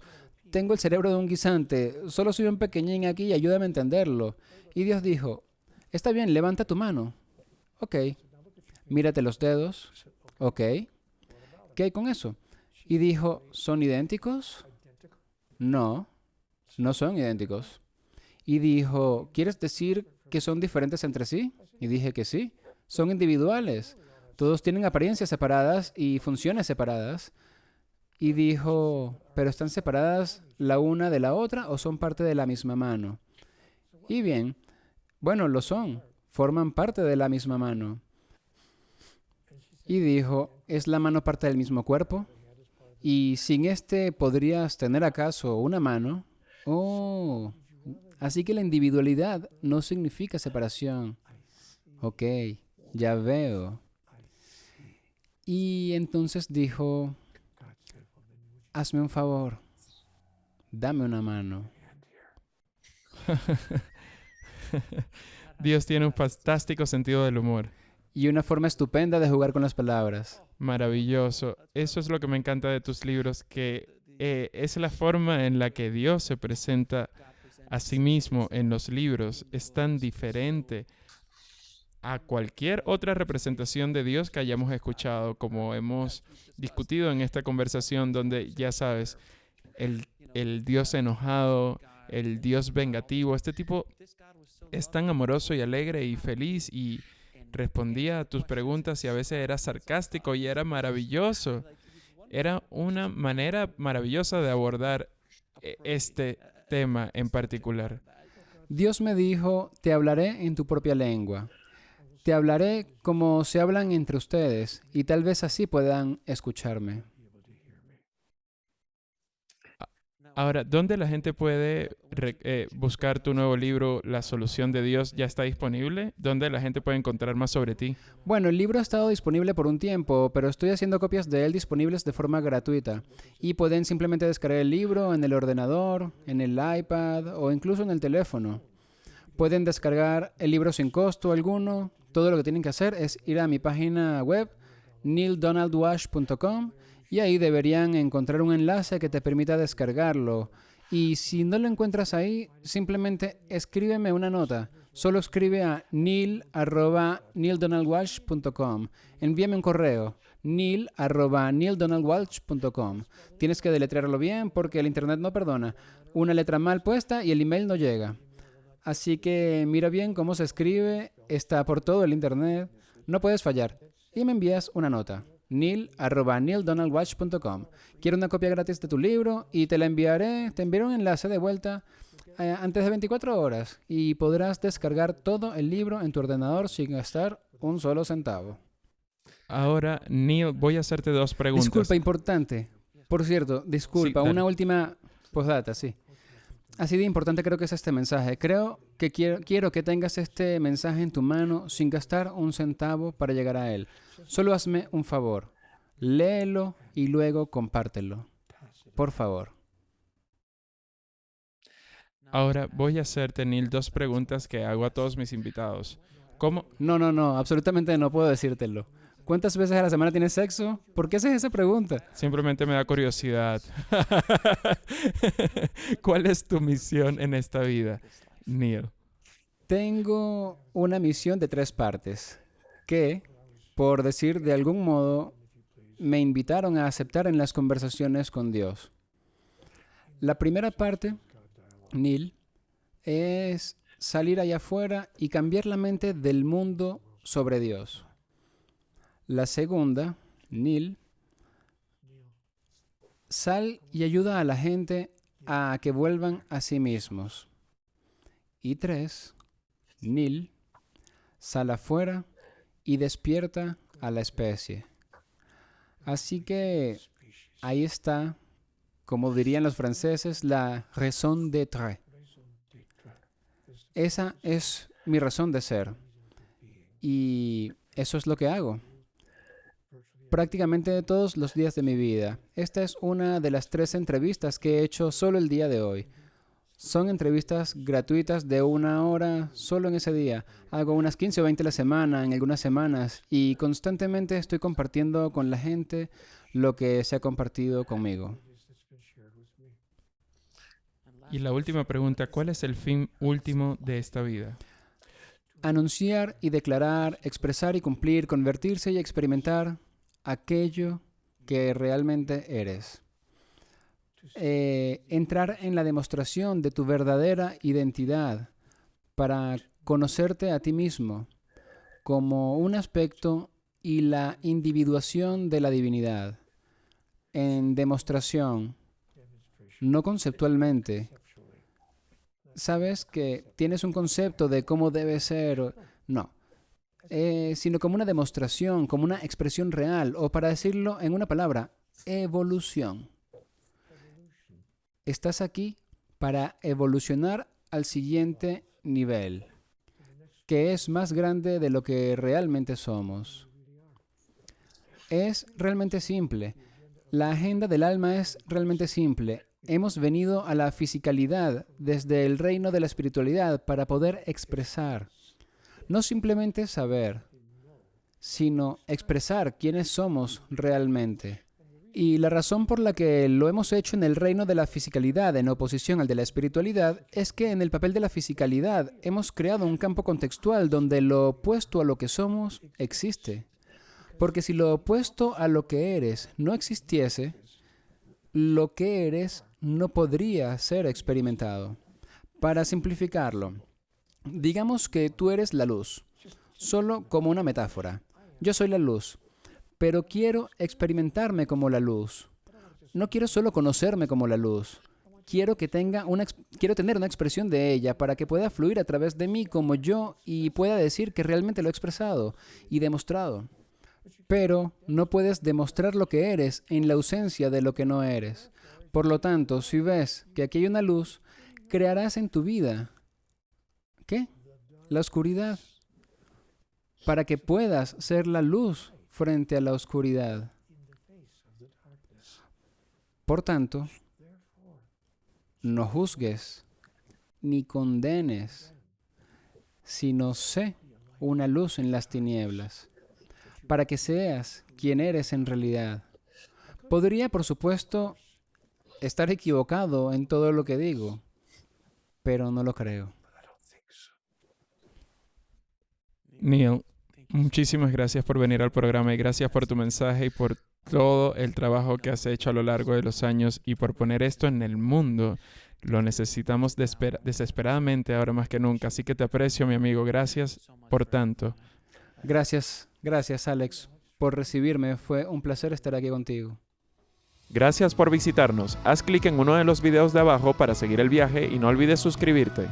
tengo el cerebro de un guisante, solo soy un pequeñín aquí y ayúdame a entenderlo. Y Dios dijo, está bien, levanta tu mano. Ok. Mírate los dedos. Ok. ¿Qué hay con eso? Y dijo, ¿son idénticos? No, no son idénticos. Y dijo, ¿quieres decir que son diferentes entre sí? Y dije que sí, son individuales. Todos tienen apariencias separadas y funciones separadas. Y dijo, ¿pero están separadas la una de la otra o son parte de la misma mano? Y bien, bueno, lo son, forman parte de la misma mano. Y dijo, ¿es la mano parte del mismo cuerpo? ¿Y sin este podrías tener acaso una mano? Oh, así que la individualidad no significa separación. Ok, ya veo. Y entonces dijo, hazme un favor, dame una mano. Dios tiene un fantástico sentido del humor. Y una forma estupenda de jugar con las palabras. Maravilloso. Eso es lo que me encanta de tus libros, que es la forma en la que Dios se presenta a sí mismo en los libros. Es tan diferente a cualquier otra representación de Dios que hayamos escuchado, como hemos discutido en esta conversación, donde ya sabes, el Dios enojado, el Dios vengativo, este tipo es tan amoroso y alegre y feliz y respondía a tus preguntas y a veces era sarcástico y era maravilloso. Era una manera maravillosa de abordar este tema en particular. Dios me dijo, te hablaré en tu propia lengua. Te hablaré como se hablan entre ustedes, y tal vez así puedan escucharme. Ahora, ¿dónde la gente puede buscar tu nuevo libro, La Solución de Dios? ¿Ya está disponible? ¿Dónde la gente puede encontrar más sobre ti? Bueno, el libro ha estado disponible por un tiempo, pero estoy haciendo copias de él disponibles de forma gratuita. Y pueden simplemente descargar el libro en el ordenador, en el iPad o incluso en el teléfono. Pueden descargar el libro sin costo alguno. Todo lo que tienen que hacer es ir a mi página web, neildonaldwash.com, y ahí deberían encontrar un enlace que te permita descargarlo. Y si no lo encuentras ahí, simplemente escríbeme una nota. Solo escribe a neil@neildonaldwash.com. Envíame un correo, neil@neildonaldwash.com. Tienes que deletrearlo bien porque el internet no perdona. Una letra mal puesta y el email no llega. Así que mira bien cómo se escribe, está por todo el internet, no puedes fallar. Y me envías una nota, neil@neildonaldwash.com. Quiero una copia gratis de tu libro y te la enviaré, te enviaré un enlace de vuelta antes de 24 horas y podrás descargar todo el libro en tu ordenador sin gastar un solo centavo. Ahora, Neil, voy a hacerte dos preguntas. Disculpa, importante. Por cierto, disculpa, Sí, dale. una última postdata, sí. Así de importante creo que es este mensaje. Creo que quiero que tengas este mensaje en tu mano sin gastar un centavo para llegar a él. Solo hazme un favor. Léelo y luego compártelo. Por favor. Ahora voy a hacerte, Neil, dos preguntas que hago a todos mis invitados. ¿Cómo? No, absolutamente no puedo decírtelo. ¿Cuántas veces a la semana tienes sexo? ¿Por qué haces esa pregunta? Simplemente me da curiosidad. ¿Cuál es tu misión en esta vida, Neil? Tengo una misión de 3 partes que, por decir de algún modo, me invitaron a aceptar en las conversaciones con Dios. La primera parte, Neil, es salir allá afuera y cambiar la mente del mundo sobre Dios. La segunda, Neil, sal y ayuda a la gente a que vuelvan a sí mismos. Y 3, Neil, sal afuera y despierta a la especie. Así que ahí está, como dirían los franceses, la raison d'être. Esa es mi razón de ser. Y eso es lo que hago prácticamente todos los días de mi vida. Esta es una de las 3 entrevistas que he hecho solo el día de hoy. Son entrevistas gratuitas de 1 hora solo en ese día. Hago unas 15 o 20 a la semana, en algunas semanas, y constantemente estoy compartiendo con la gente lo que se ha compartido conmigo. Y la última pregunta, ¿cuál es el fin último de esta vida? Anunciar y declarar, expresar y cumplir, convertirse y experimentar aquello que realmente eres. Entrar en la demostración de tu verdadera identidad para conocerte a ti mismo como un aspecto y la individuación de la divinidad en demostración, no conceptualmente. Sabes que tienes un concepto de cómo debe ser, no, sino como una demostración, como una expresión real, o para decirlo en una palabra, evolución. Estás aquí para evolucionar al siguiente nivel, que es más grande de lo que realmente somos. es realmente simple. La agenda del alma es realmente simple. Hemos venido a la fisicalidad desde el reino de la espiritualidad para poder expresar. No simplemente saber, sino expresar quiénes somos realmente. Y la razón por la que lo hemos hecho en el reino de la fisicalidad en oposición al de la espiritualidad es que en el papel de la fisicalidad hemos creado un campo contextual donde lo opuesto a lo que somos existe. Porque si lo opuesto a lo que eres no existiese, lo que eres no podría ser experimentado. Para simplificarlo, digamos que tú eres la luz, solo como una metáfora. Yo soy la luz, pero quiero experimentarme como la luz. No quiero solo conocerme como la luz. Quiero tener una expresión de ella para que pueda fluir a través de mí como yo y pueda decir que realmente lo he expresado y demostrado. Pero no puedes demostrar lo que eres en la ausencia de lo que no eres. Por lo tanto, si ves que aquí hay una luz, crearás en tu vida, ¿qué? La oscuridad, para que puedas ser la luz frente a la oscuridad. Por tanto, no juzgues ni condenes, sino sé una luz en las tinieblas, para que seas quien eres en realidad. Podría, por supuesto, estar equivocado en todo lo que digo, pero no lo creo. Neil, muchísimas gracias por venir al programa y gracias por tu mensaje y por todo el trabajo que has hecho a lo largo de los años y por poner esto en el mundo. Lo necesitamos desesperadamente ahora más que nunca. Así que te aprecio, mi amigo. Gracias por tanto. Gracias, Alex, por recibirme. Fue un placer estar aquí contigo. Gracias por visitarnos. Haz clic en uno de los videos de abajo para seguir el viaje y no olvides suscribirte.